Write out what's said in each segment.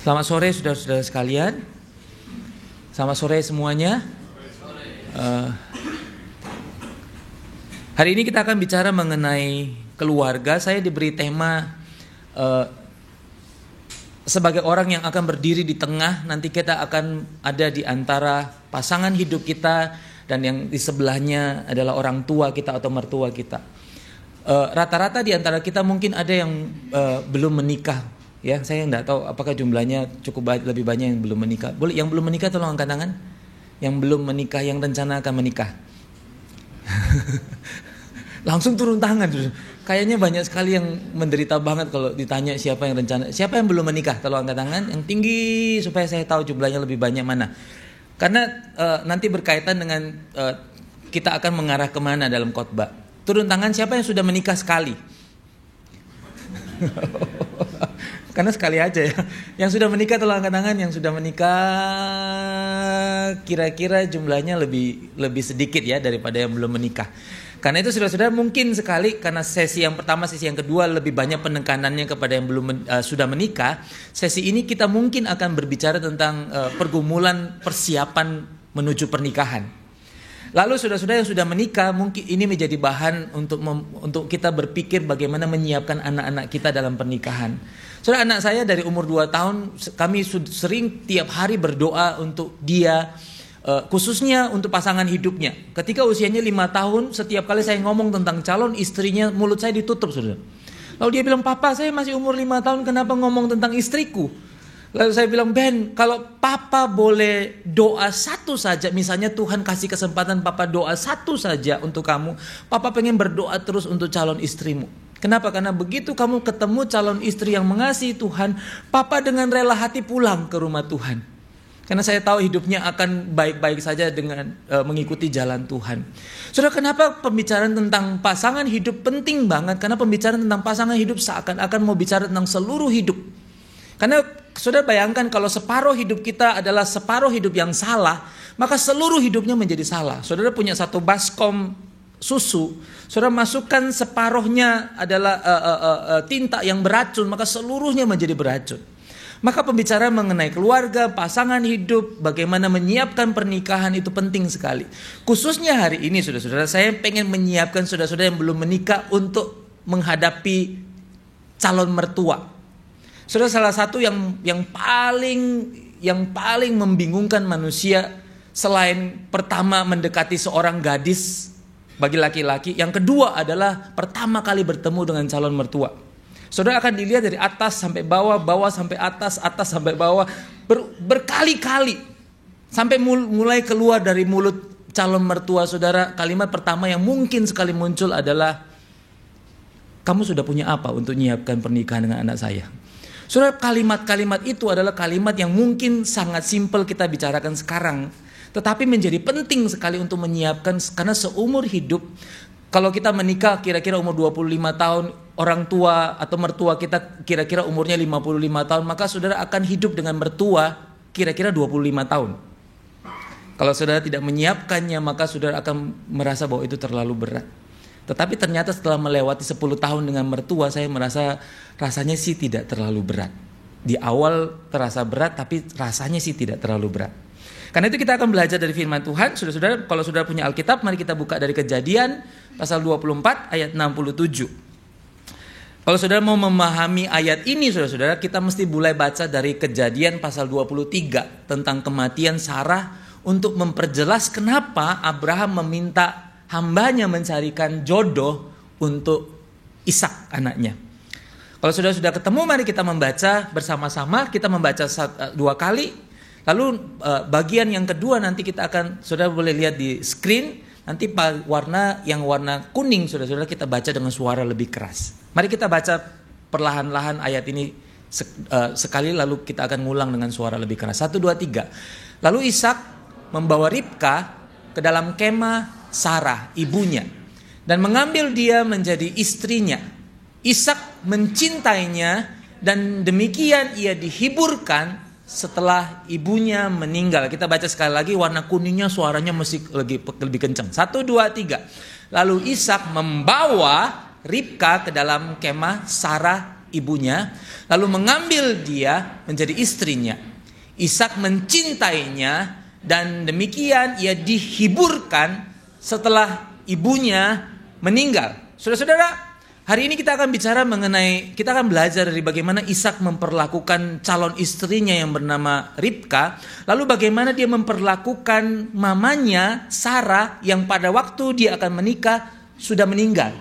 Selamat sore saudara-saudara sekalian. Selamat sore semuanya. Hari ini kita akan bicara mengenai keluarga. Saya diberi tema sebagai orang yang akan berdiri di tengah. Nanti kita akan ada di antara pasangan hidup kita dan yang di sebelahnya adalah orang tua kita atau mertua kita. Rata-rata di antara kita mungkin ada yang belum menikah. Ya, saya tidak tahu apakah jumlahnya cukup lebih banyak yang belum menikah. Boleh, yang belum menikah tolong angkat tangan. Yang belum menikah, yang rencana akan menikah. Langsung turun tangan. Kayaknya banyak sekali yang menderita banget kalau ditanya siapa yang rencana. Siapa yang belum menikah? Tolong angkat tangan. Yang tinggi supaya saya tahu jumlahnya lebih banyak mana. Karena nanti berkaitan dengan kita akan mengarah kemana dalam khotbah. Turun tangan siapa yang sudah menikah sekali. Karena sekali aja ya. Yang sudah menikah tolong angkat tangan. Yang sudah menikah kira-kira jumlahnya lebih sedikit ya daripada yang belum menikah. Karena itu saudara-saudara mungkin sekali karena sesi yang pertama, sesi yang kedua lebih banyak penekanannya kepada yang belum sudah menikah. Sesi ini kita mungkin akan berbicara tentang pergumulan persiapan menuju pernikahan. Lalu saudara-saudara yang sudah menikah mungkin ini menjadi bahan untuk kita berpikir bagaimana menyiapkan anak-anak kita dalam pernikahan. Saudara, anak saya dari umur 2 tahun kami sering tiap hari berdoa untuk dia, khususnya untuk pasangan hidupnya. Ketika usianya 5 tahun, setiap kali saya ngomong tentang calon istrinya, mulut saya ditutup, saudara. Lalu dia bilang, "Papa, saya masih umur 5 tahun, kenapa ngomong tentang istriku?" Lalu saya bilang, "Ben, kalau papa boleh doa satu saja, misalnya Tuhan kasih kesempatan papa doa satu saja untuk kamu, papa pengen berdoa terus untuk calon istrimu." Kenapa? Karena begitu kamu ketemu calon istri yang mengasihi Tuhan, papa dengan rela hati pulang ke rumah Tuhan. Karena saya tahu hidupnya akan baik-baik saja dengan mengikuti jalan Tuhan. Saudara, kenapa pembicaraan tentang pasangan hidup penting banget? Karena pembicaraan tentang pasangan hidup seakan-akan mau bicara tentang seluruh hidup. Karena saudara bayangkan kalau separuh hidup kita adalah separuh hidup yang salah, maka seluruh hidupnya menjadi salah. Saudara punya satu baskom susu, saudara masukkan separuhnya adalah tinta yang beracun, maka seluruhnya menjadi beracun. Maka pembicaraan mengenai keluarga, pasangan hidup, bagaimana menyiapkan pernikahan itu penting sekali. Khususnya hari ini saudara-saudara, saya pengen menyiapkan saudara-saudara yang belum menikah untuk menghadapi calon mertua. Saudara, salah satu yang paling membingungkan manusia selain pertama mendekati seorang gadis bagi laki-laki, yang kedua adalah pertama kali bertemu dengan calon mertua. Saudara akan dilihat dari atas sampai bawah, bawah sampai atas, atas sampai bawah, berkali-kali sampai mulai keluar dari mulut calon mertua saudara. Kalimat pertama yang mungkin sekali muncul adalah, "Kamu sudah punya apa untuk menyiapkan pernikahan dengan anak saya?" Saudara, kalimat-kalimat itu adalah kalimat yang mungkin sangat simpel kita bicarakan sekarang, tetapi menjadi penting sekali untuk menyiapkan. Karena seumur hidup, kalau kita menikah kira-kira umur 25 tahun, orang tua atau mertua kita kira-kira umurnya 55 tahun, maka saudara akan hidup dengan mertua kira-kira 25 tahun. Kalau saudara tidak menyiapkannya, maka saudara akan merasa bahwa itu terlalu berat. Tetapi ternyata setelah melewati 10 tahun dengan mertua, saya merasa rasanya sih tidak terlalu berat. Di awal terasa berat, tapi rasanya sih tidak terlalu berat. Karena itu kita akan belajar dari firman Tuhan. Saudara-saudara, kalau saudara punya Alkitab, mari kita buka dari Kejadian pasal 24 ayat 67. Kalau saudara mau memahami ayat ini, saudara-saudara, kita mesti mulai baca dari Kejadian pasal 23 tentang kematian Sarah, untuk memperjelas kenapa Abraham meminta hambanya mencarikan jodoh untuk Ishak anaknya. Kalau sudah ketemu, mari kita membaca bersama-sama. Kita membaca 2 kali. Lalu bagian yang kedua nanti kita akan, saudara boleh lihat di screen. Nanti warna kuning, saudara-saudara, kita baca dengan suara lebih keras. Mari kita baca perlahan-lahan ayat ini sekali, lalu kita akan ngulang dengan suara lebih keras. 1, 2, 3. Lalu Ishak membawa Ribka ke dalam kemah Sarah, ibunya, dan mengambil dia menjadi istrinya. Ishak mencintainya, dan demikian ia dihiburkan setelah ibunya meninggal. Kita baca sekali lagi, warna kuningnya suaranya mesti lebih kencang. 1, 2, 3. Lalu Ishak membawa Ribka ke dalam kemah Sarah ibunya, lalu mengambil dia menjadi istrinya. Ishak mencintainya dan demikian ia dihiburkan setelah ibunya meninggal. Saudara-saudara, hari ini kita akan belajar dari bagaimana Ishak memperlakukan calon istrinya yang bernama Ribka, lalu bagaimana dia memperlakukan mamanya Sarah yang pada waktu dia akan menikah sudah meninggal.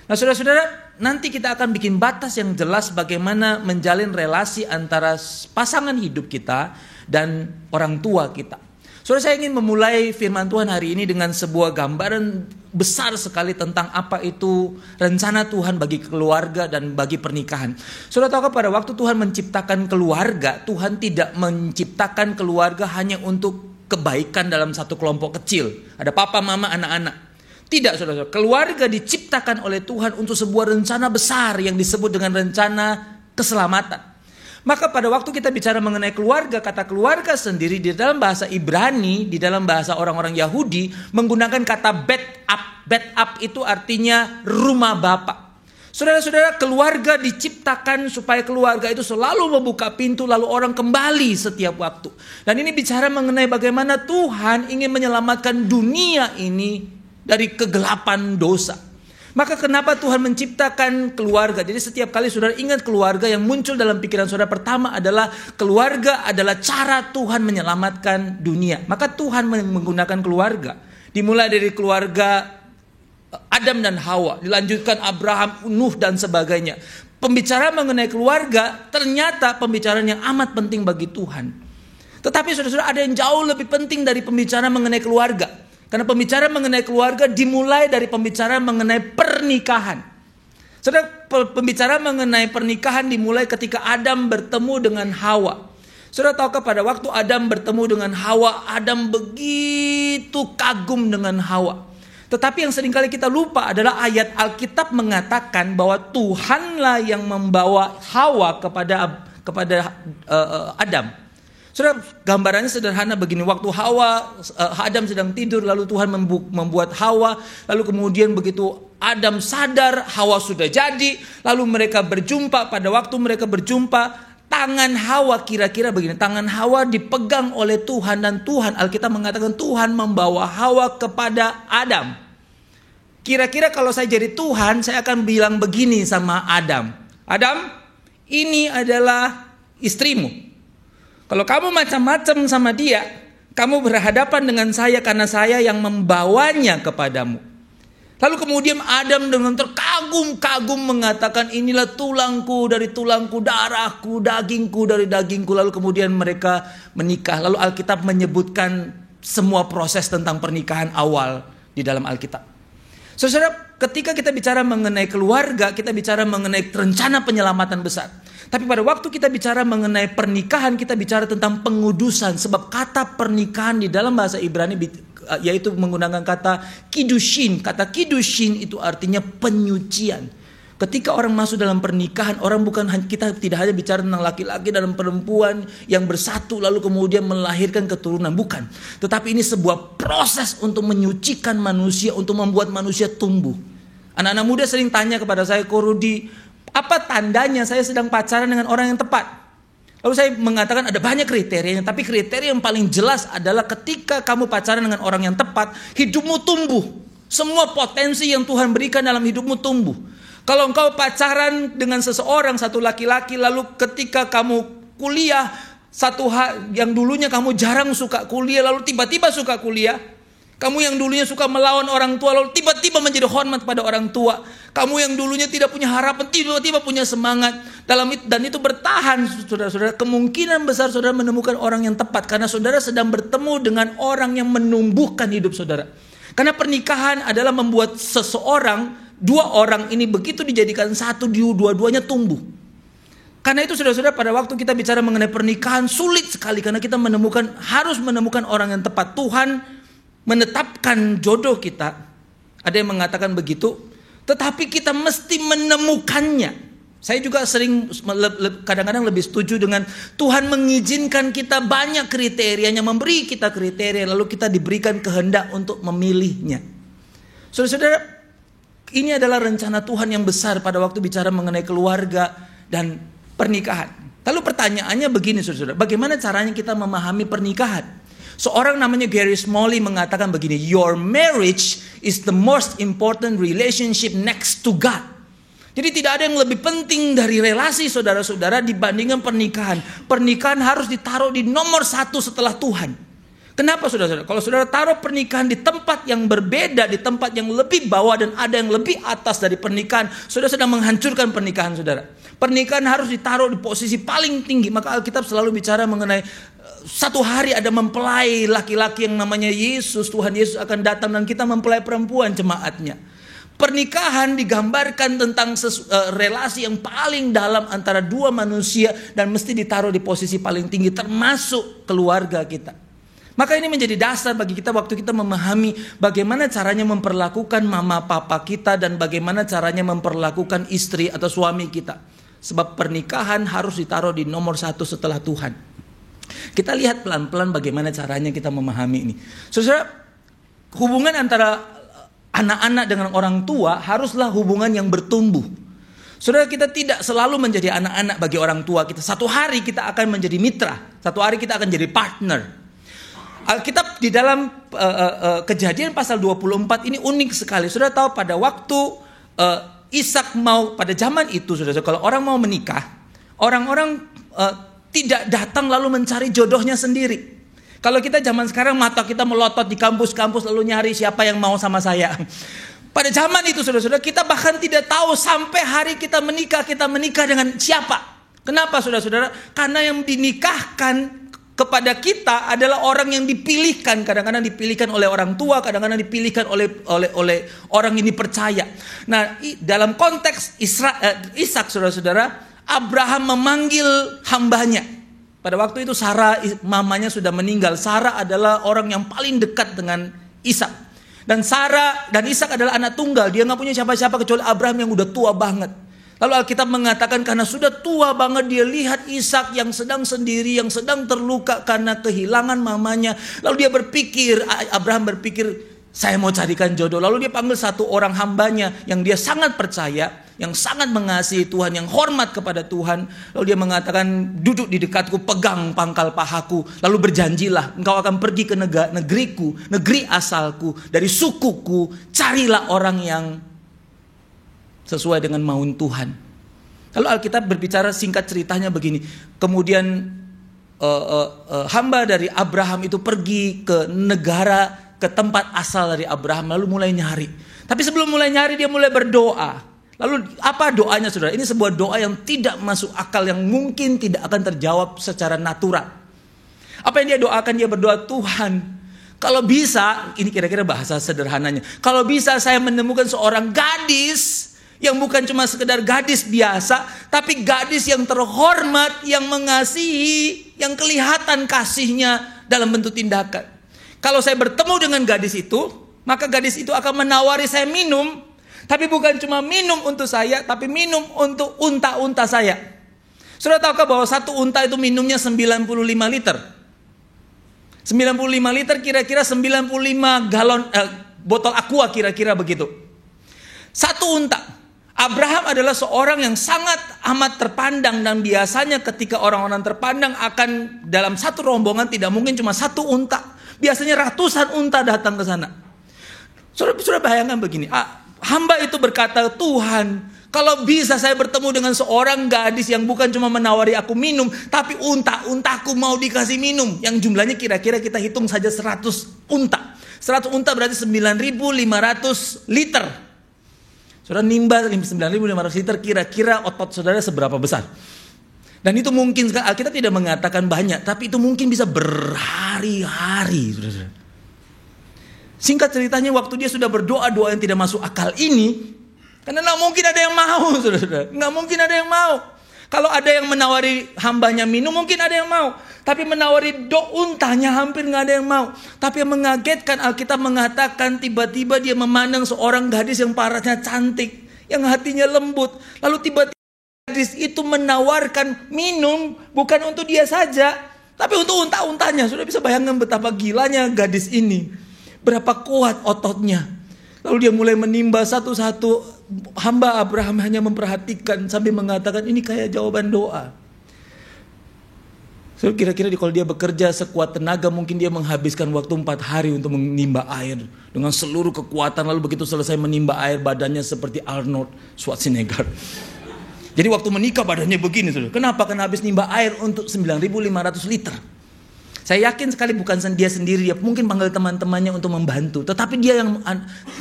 Nah, saudara-saudara, nanti kita akan bikin batas yang jelas bagaimana menjalin relasi antara pasangan hidup kita dan orang tua kita. Saudara, saya ingin memulai firman Tuhan hari ini dengan sebuah gambaran besar sekali tentang apa itu rencana Tuhan bagi keluarga dan bagi pernikahan. Saudara tahu pada waktu Tuhan menciptakan keluarga, Tuhan tidak menciptakan keluarga hanya untuk kebaikan dalam satu kelompok kecil. Ada papa, mama, anak-anak. Tidak, saudara. Keluarga diciptakan oleh Tuhan untuk sebuah rencana besar yang disebut dengan rencana keselamatan. Maka pada waktu kita bicara mengenai keluarga, kata keluarga sendiri di dalam bahasa Ibrani, di dalam bahasa orang-orang Yahudi menggunakan kata bet up. Bet up itu artinya rumah bapa. Saudara-saudara, keluarga diciptakan supaya keluarga itu selalu membuka pintu lalu orang kembali setiap waktu. Dan ini bicara mengenai bagaimana Tuhan ingin menyelamatkan dunia ini dari kegelapan dosa. Maka kenapa Tuhan menciptakan keluarga? Jadi setiap kali saudara ingat keluarga, yang muncul dalam pikiran saudara pertama adalah keluarga adalah cara Tuhan menyelamatkan dunia. Maka Tuhan menggunakan keluarga. Dimulai dari keluarga Adam dan Hawa, dilanjutkan Abraham, Nuh dan sebagainya. Pembicaraan mengenai keluarga ternyata pembicaraan yang amat penting bagi Tuhan. Tetapi saudara-saudara, ada yang jauh lebih penting dari pembicaraan mengenai keluarga. Karena pembicaraan mengenai keluarga dimulai dari pembicaraan mengenai pernikahan. Saudara, pembicaraan mengenai pernikahan dimulai ketika Adam bertemu dengan Hawa. Saudara tahukah pada waktu Adam bertemu dengan Hawa, Adam begitu kagum dengan Hawa. Tetapi yang seringkali kita lupa adalah ayat Alkitab mengatakan bahwa Tuhanlah yang membawa Hawa kepada Adam. Saudara, gambarannya sederhana begini. Waktu Adam sedang tidur, lalu Tuhan membuat Hawa. Lalu kemudian begitu Adam sadar, Hawa sudah jadi. Lalu mereka berjumpa. Pada waktu mereka berjumpa, tangan Hawa kira-kira begini. Tangan Hawa dipegang oleh Tuhan. Dan Tuhan, Alkitab mengatakan Tuhan membawa Hawa kepada Adam. Kira-kira kalau saya jadi Tuhan, saya akan bilang begini sama Adam. Adam, ini adalah istrimu. Kalau kamu macam-macam sama dia, kamu berhadapan dengan saya karena saya yang membawanya kepadamu. Lalu kemudian Adam dengan terkagum-kagum mengatakan, inilah tulangku dari tulangku, darahku, dagingku dari dagingku. Lalu kemudian mereka menikah. Lalu Alkitab menyebutkan semua proses tentang pernikahan awal di dalam Alkitab. Saudara, ketika kita bicara mengenai keluarga, kita bicara mengenai rencana penyelamatan besar. Tapi pada waktu kita bicara mengenai pernikahan, kita bicara tentang pengudusan. Sebab kata pernikahan di dalam bahasa Ibrani yaitu menggunakan kata kidushin. Kata kidushin itu artinya penyucian. Ketika orang masuk dalam pernikahan, kita tidak hanya bicara tentang laki-laki dan perempuan yang bersatu lalu kemudian melahirkan keturunan. Bukan. Tetapi ini sebuah proses untuk menyucikan manusia, untuk membuat manusia tumbuh. Anak-anak muda sering tanya kepada saya, Ko Rudi, apa tandanya saya sedang pacaran dengan orang yang tepat? Lalu saya mengatakan ada banyak kriterianya, tapi kriteria yang paling jelas adalah ketika kamu pacaran dengan orang yang tepat, hidupmu tumbuh. Semua potensi yang Tuhan berikan dalam hidupmu tumbuh. Kalau engkau pacaran dengan seseorang, satu laki-laki, lalu ketika kamu kuliah, yang dulunya kamu jarang suka kuliah, lalu tiba-tiba suka kuliah. Kamu yang dulunya suka melawan orang tua, lalu tiba-tiba menjadi hormat pada orang tua. Kamu yang dulunya tidak punya harapan, tiba-tiba punya semangat. Dan itu bertahan, saudara-saudara. Kemungkinan besar saudara menemukan orang yang tepat. Karena saudara sedang bertemu dengan orang yang menumbuhkan hidup saudara. Karena pernikahan adalah membuat dua orang ini begitu dijadikan satu, dua-duanya tumbuh. Karena itu saudara-saudara, pada waktu kita bicara mengenai pernikahan sulit sekali. Karena kita harus menemukan orang yang tepat. Tuhan menetapkan jodoh kita. Ada yang mengatakan begitu, tetapi kita mesti menemukannya. Saya juga kadang-kadang lebih setuju dengan Tuhan mengizinkan kita banyak kriterianya, memberi kita kriteria, lalu kita diberikan kehendak untuk memilihnya. Saudara-saudara, ini adalah rencana Tuhan yang besar pada waktu bicara mengenai keluarga dan pernikahan. Lalu pertanyaannya begini saudara, bagaimana caranya kita memahami pernikahan? Seorang namanya Gary Smalley mengatakan begini, your marriage is the most important relationship next to God. Jadi tidak ada yang lebih penting dari relasi saudara-saudara dibandingkan pernikahan. Pernikahan harus ditaruh di nomor 1 setelah Tuhan. Kenapa saudara-saudara? Kalau saudara taruh pernikahan di tempat yang berbeda, di tempat yang lebih bawah dan ada yang lebih atas dari pernikahan, saudara sedang menghancurkan pernikahan saudara. Pernikahan harus ditaruh di posisi paling tinggi. Maka Alkitab selalu bicara mengenai satu hari ada mempelai laki-laki yang namanya Yesus. Tuhan Yesus akan datang dan kita mempelai perempuan jemaatnya. Pernikahan digambarkan tentang relasi yang paling dalam antara dua manusia dan mesti ditaruh di posisi paling tinggi termasuk keluarga kita. Maka ini menjadi dasar bagi kita waktu kita memahami bagaimana caranya memperlakukan mama papa kita dan bagaimana caranya memperlakukan istri atau suami kita. Sebab pernikahan harus ditaruh di nomor 1 setelah Tuhan. Kita lihat pelan-pelan bagaimana caranya kita memahami ini. Saudara, hubungan antara anak-anak dengan orang tua haruslah hubungan yang bertumbuh. Saudara, kita tidak selalu menjadi anak-anak bagi orang tua kita. Satu hari kita akan menjadi mitra. Satu hari kita akan jadi partner. Alkitab di dalam Kejadian pasal 24 ini unik sekali. Saudara tahu pada waktu Ishak mau, pada zaman itu saudara, kalau orang mau menikah, orang-orang tidak datang lalu mencari jodohnya sendiri. Kalau kita zaman sekarang mata kita melotot di kampus-kampus lalu nyari siapa yang mau sama saya. Pada zaman itu saudara-saudara, kita bahkan tidak tahu sampai hari kita menikah dengan siapa. Kenapa saudara-saudara? Karena yang dinikahkan kepada kita adalah orang yang dipilihkan. Kadang-kadang dipilihkan oleh orang tua, kadang-kadang dipilihkan oleh orang yang dipercaya. Nah, dalam konteks Ishak saudara-saudara, Abraham memanggil hambanya. Pada waktu itu Sarah, mamanya sudah meninggal. Sarah adalah orang yang paling dekat dengan Ishak. Dan Sarah dan Ishak adalah anak tunggal. Dia gak punya siapa-siapa kecuali Abraham yang udah tua banget. Lalu Alkitab mengatakan karena sudah tua banget dia lihat Ishak yang sedang sendiri, yang sedang terluka karena kehilangan mamanya. Lalu dia berpikir, Abraham berpikir, saya mau carikan jodoh. Lalu dia panggil satu orang hambanya yang dia sangat percaya, yang sangat mengasihi Tuhan, yang hormat kepada Tuhan. Lalu dia mengatakan, duduk di dekatku, pegang pangkal pahaku. Lalu berjanjilah, engkau akan pergi ke negeriku, negeri asalku, dari sukuku. Carilah orang yang sesuai dengan maun Tuhan. Lalu Alkitab berbicara singkat ceritanya begini. Kemudian hamba dari Abraham itu pergi ke negara, ke tempat asal dari Abraham. Lalu mulai nyari. Tapi sebelum mulai nyari dia mulai berdoa. Lalu apa doanya saudara? Ini sebuah doa yang tidak masuk akal, yang mungkin tidak akan terjawab secara natural. Apa yang dia doakan? Dia berdoa, Tuhan, kalau bisa, ini kira-kira bahasa sederhananya, kalau bisa saya menemukan seorang gadis yang bukan cuma sekedar gadis biasa, tapi gadis yang terhormat, yang mengasihi, yang kelihatan kasihnya dalam bentuk tindakan. Kalau saya bertemu dengan gadis itu, maka gadis itu akan menawari saya minum. Tapi bukan cuma minum untuk saya, tapi minum untuk unta-unta saya. Sudah tahukah bahwa satu unta itu minumnya 95 liter? 95 liter kira-kira 95 galon botol aqua kira-kira begitu. Satu unta. Abraham adalah seorang yang sangat amat terpandang dan biasanya ketika orang-orang terpandang akan dalam satu rombongan tidak mungkin cuma satu unta. Biasanya ratusan unta datang ke sana. Sudah bayangkan begini. Hamba itu berkata, Tuhan, kalau bisa saya bertemu dengan seorang gadis yang bukan cuma menawari aku minum, tapi untaku mau dikasih minum. Yang jumlahnya kira-kira kita hitung saja 100 unta. 100 unta berarti 9.500 liter. Saudara nimba 9.500 liter, kira-kira otot saudara seberapa besar? Dan itu mungkin, kita tidak mengatakan banyak, tapi itu mungkin bisa berhari-hari. Saudara. Singkat ceritanya waktu dia sudah berdoa yang tidak masuk akal ini, karena nggak mungkin ada yang mau, saudara. Nggak mungkin ada yang mau. Kalau ada yang menawari hambanya minum, mungkin ada yang mau. Tapi menawari untanya hampir nggak ada yang mau. Tapi yang mengagetkan, Alkitab mengatakan tiba-tiba dia memandang seorang gadis yang parasnya cantik, yang hatinya lembut. Lalu tiba-tiba gadis itu menawarkan minum bukan untuk dia saja, tapi untuk unta-untanya. Sudah bisa bayangkan betapa gilanya gadis ini. Berapa kuat ototnya. Lalu dia mulai menimba satu-satu hamba Abraham hanya memperhatikan sambil mengatakan ini kayak jawaban doa. So, kira-kira kalau dia bekerja sekuat tenaga mungkin dia menghabiskan waktu 4 hari untuk menimba air dengan seluruh kekuatan, lalu begitu selesai menimba air badannya seperti Arnold Schwarzenegger. Jadi waktu menikah badannya begini. Kenapa? Karena habis nimba air untuk 9.500 liter. Saya yakin sekali bukan dia sendiri, dia mungkin panggil teman-temannya untuk membantu. Tetapi dia yang,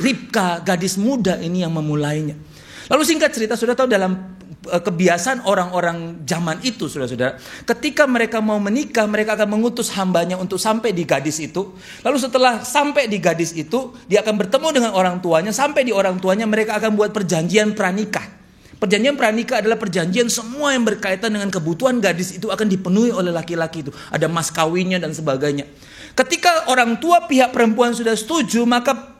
Ribka, gadis muda ini yang memulainya. Lalu singkat cerita, sudah tahu dalam kebiasaan orang-orang zaman itu, saudara-saudara, ketika mereka mau menikah, mereka akan mengutus hambanya untuk sampai di gadis itu. Lalu setelah sampai di gadis itu, dia akan bertemu dengan orang tuanya. Sampai di orang tuanya, mereka akan buat perjanjian pranikah. Perjanjian pranikah adalah perjanjian semua yang berkaitan dengan kebutuhan gadis itu akan dipenuhi oleh laki-laki itu. Ada mas kawinnya dan sebagainya. Ketika orang tua pihak perempuan sudah setuju, maka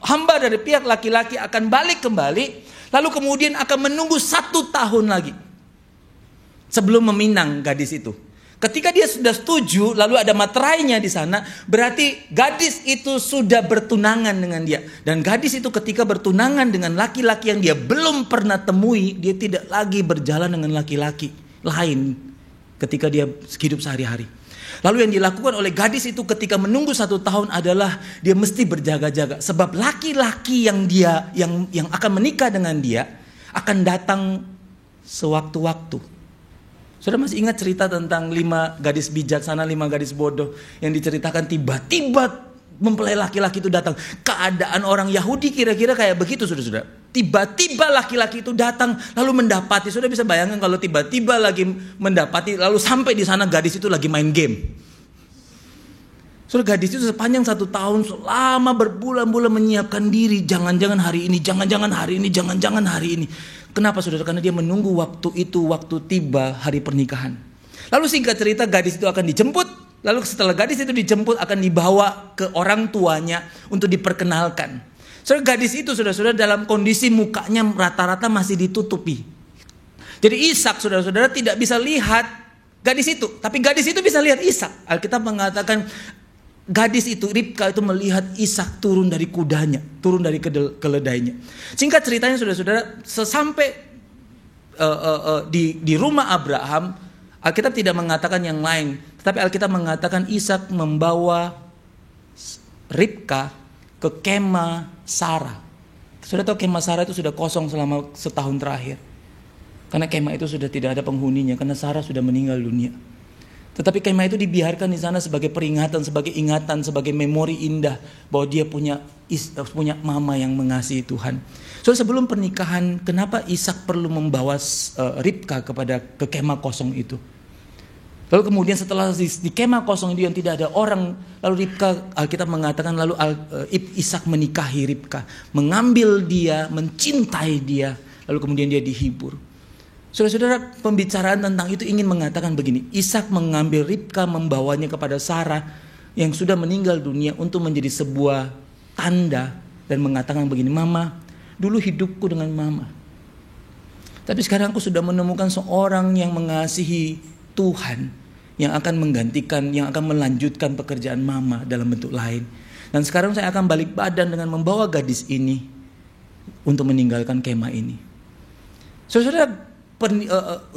hamba dari pihak laki-laki akan balik kembali. Lalu kemudian akan menunggu 1 tahun lagi sebelum meminang gadis itu. Ketika dia sudah setuju, lalu ada materainya di sana, berarti gadis itu sudah bertunangan dengan dia. Dan gadis itu ketika bertunangan dengan laki-laki yang dia belum pernah temui, dia tidak lagi berjalan dengan laki-laki lain ketika dia hidup sehari-hari. Lalu yang dilakukan oleh gadis itu ketika menunggu 1 tahun adalah dia mesti berjaga-jaga. Sebab laki-laki yang akan menikah dengan dia akan datang sewaktu-waktu. Saudara masih ingat cerita tentang 5 gadis bijaksana, 5 gadis bodoh yang diceritakan tiba-tiba mempelai laki-laki itu datang. Keadaan orang Yahudi kira-kira kayak begitu, saudara-saudara. Tiba-tiba laki-laki itu datang lalu mendapati. Saudara bisa bayangkan kalau tiba-tiba lagi mendapati lalu sampai di sana gadis itu lagi main game. Saudara, gadis itu sepanjang 1 tahun selama berbulan-bulan menyiapkan diri. Jangan-jangan hari ini, jangan-jangan hari ini, jangan-jangan hari ini. Kenapa, saudara? Karena dia menunggu waktu itu, waktu tiba hari pernikahan. Lalu singkat cerita gadis itu akan dijemput. Lalu setelah gadis itu dijemput akan dibawa ke orang tuanya untuk diperkenalkan. Saudara, gadis itu saudara-saudara dalam kondisi mukanya rata-rata masih ditutupi. Jadi Ishak, saudara-saudara, tidak bisa lihat gadis itu. Tapi gadis itu bisa lihat Ishak. Alkitab mengatakan gadis itu, Ribka itu melihat Ishak turun dari kudanya, turun dari keledainya. Singkat ceritanya saudara-saudara, sesampai di rumah Abraham, Alkitab tidak mengatakan yang lain, tetapi Alkitab mengatakan Ishak membawa Ribka ke kemah Sarah. Saudara tahu kemah Sarah itu sudah kosong selama 1 tahun terakhir. Karena kemah itu sudah tidak ada penghuninya, karena Sarah sudah meninggal dunia. Tetapi kemah itu dibiarkan di sana sebagai peringatan, sebagai ingatan, sebagai memori indah bahwa dia punya mama yang mengasihi Tuhan. So sebelum pernikahan, kenapa Ishak perlu membawa Ribka ke kemah kosong itu? Lalu kemudian setelah di kemah kosong itu yang tidak ada orang, lalu Ribka, Alkitab mengatakan lalu Ishak menikahi Ribka, mengambil dia, mencintai dia, lalu kemudian dia dihibur. Saudara-saudara, pembicaraan tentang itu ingin mengatakan begini. Ishak mengambil Ribka, membawanya kepada Sarah yang sudah meninggal dunia untuk menjadi sebuah tanda dan mengatakan begini, Mama, dulu hidupku dengan Mama. Tapi sekarang aku sudah menemukan seorang yang mengasihi Tuhan, yang akan menggantikan, yang akan melanjutkan pekerjaan Mama dalam bentuk lain. Dan sekarang saya akan balik badan dengan membawa gadis ini untuk meninggalkan kemah ini. Saudara,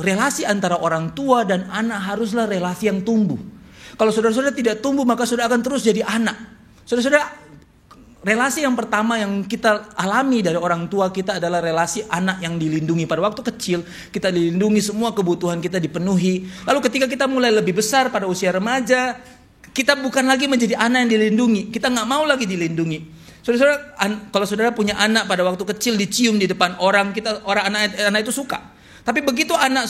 relasi antara orang tua dan anak haruslah relasi yang tumbuh. Kalau saudara-saudara tidak tumbuh, maka saudara akan terus jadi anak. Saudara-saudara, relasi yang pertama yang kita alami dari orang tua kita adalah relasi anak yang dilindungi. Pada waktu kecil kita dilindungi, semua kebutuhan kita dipenuhi. Lalu ketika kita mulai lebih besar pada usia remaja, kita bukan lagi menjadi anak yang dilindungi. Kita gak mau lagi dilindungi. Saudara-saudara, kalau saudara punya anak pada waktu kecil dicium di depan orang, anak itu suka. Tapi begitu anak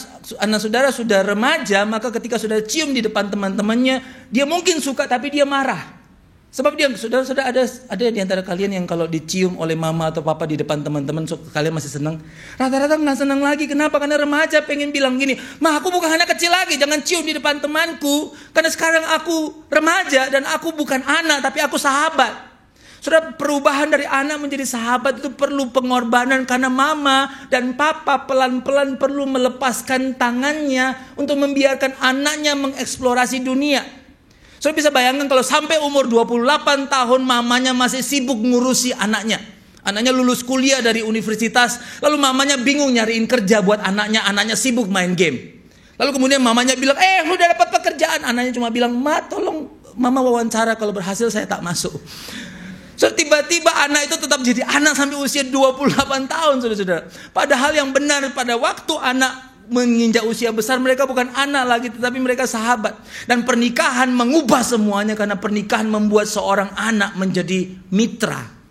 saudara sudah remaja, maka ketika sudah cium di depan teman-temannya, dia mungkin suka tapi dia marah. Sebab dia, saudara-saudara, ada di antara kalian yang kalau dicium oleh mama atau papa di depan teman-teman, kalian masih senang. Rata-rata nggak senang lagi. Kenapa? Karena remaja pengen bilang gini, "Ma, aku bukan anak kecil lagi, jangan cium di depan temanku. Karena sekarang aku remaja dan aku bukan anak, tapi aku sahabat." Saudara, perubahan dari anak menjadi sahabat itu perlu pengorbanan, karena mama dan papa pelan-pelan perlu melepaskan tangannya untuk membiarkan anaknya mengeksplorasi dunia. Saudara bisa bayangkan kalau sampai umur 28 tahun mamanya masih sibuk ngurusi anaknya. Anaknya lulus kuliah dari universitas, lalu mamanya bingung nyariin kerja buat anaknya, anaknya sibuk main game. Lalu kemudian mamanya bilang, lu udah dapat pekerjaan. Anaknya cuma bilang, tolong mama wawancara, kalau berhasil saya tak masuk. So, tiba-tiba anak itu tetap jadi anak sampai usia 28 tahun, saudara-saudara. Padahal yang benar pada waktu anak menginjak usia besar, mereka bukan anak lagi, tetapi mereka sahabat. Dan pernikahan mengubah semuanya, karena pernikahan membuat seorang anak menjadi mitra.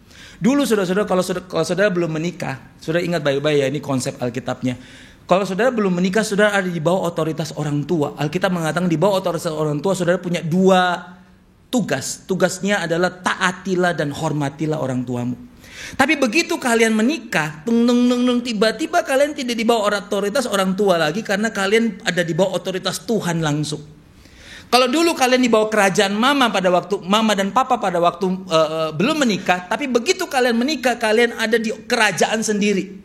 Dulu saudara-saudara, kalau saudara belum menikah, saudara ingat baik-baik ya, ini konsep Alkitabnya. Kalau saudara belum menikah, saudara ada di bawah otoritas orang tua. Alkitab mengatakan di bawah otoritas orang tua, saudara punya 2 tugas. Tugasnya adalah taatilah dan hormatilah orang tuamu. Tapi begitu kalian menikah, tiba-tiba kalian tidak di bawah otoritas orang tua lagi, karena kalian ada di bawah otoritas Tuhan langsung. Kalau dulu kalian di bawah kerajaan mama dan papa pada waktu belum menikah, tapi begitu kalian menikah, kalian ada di kerajaan sendiri.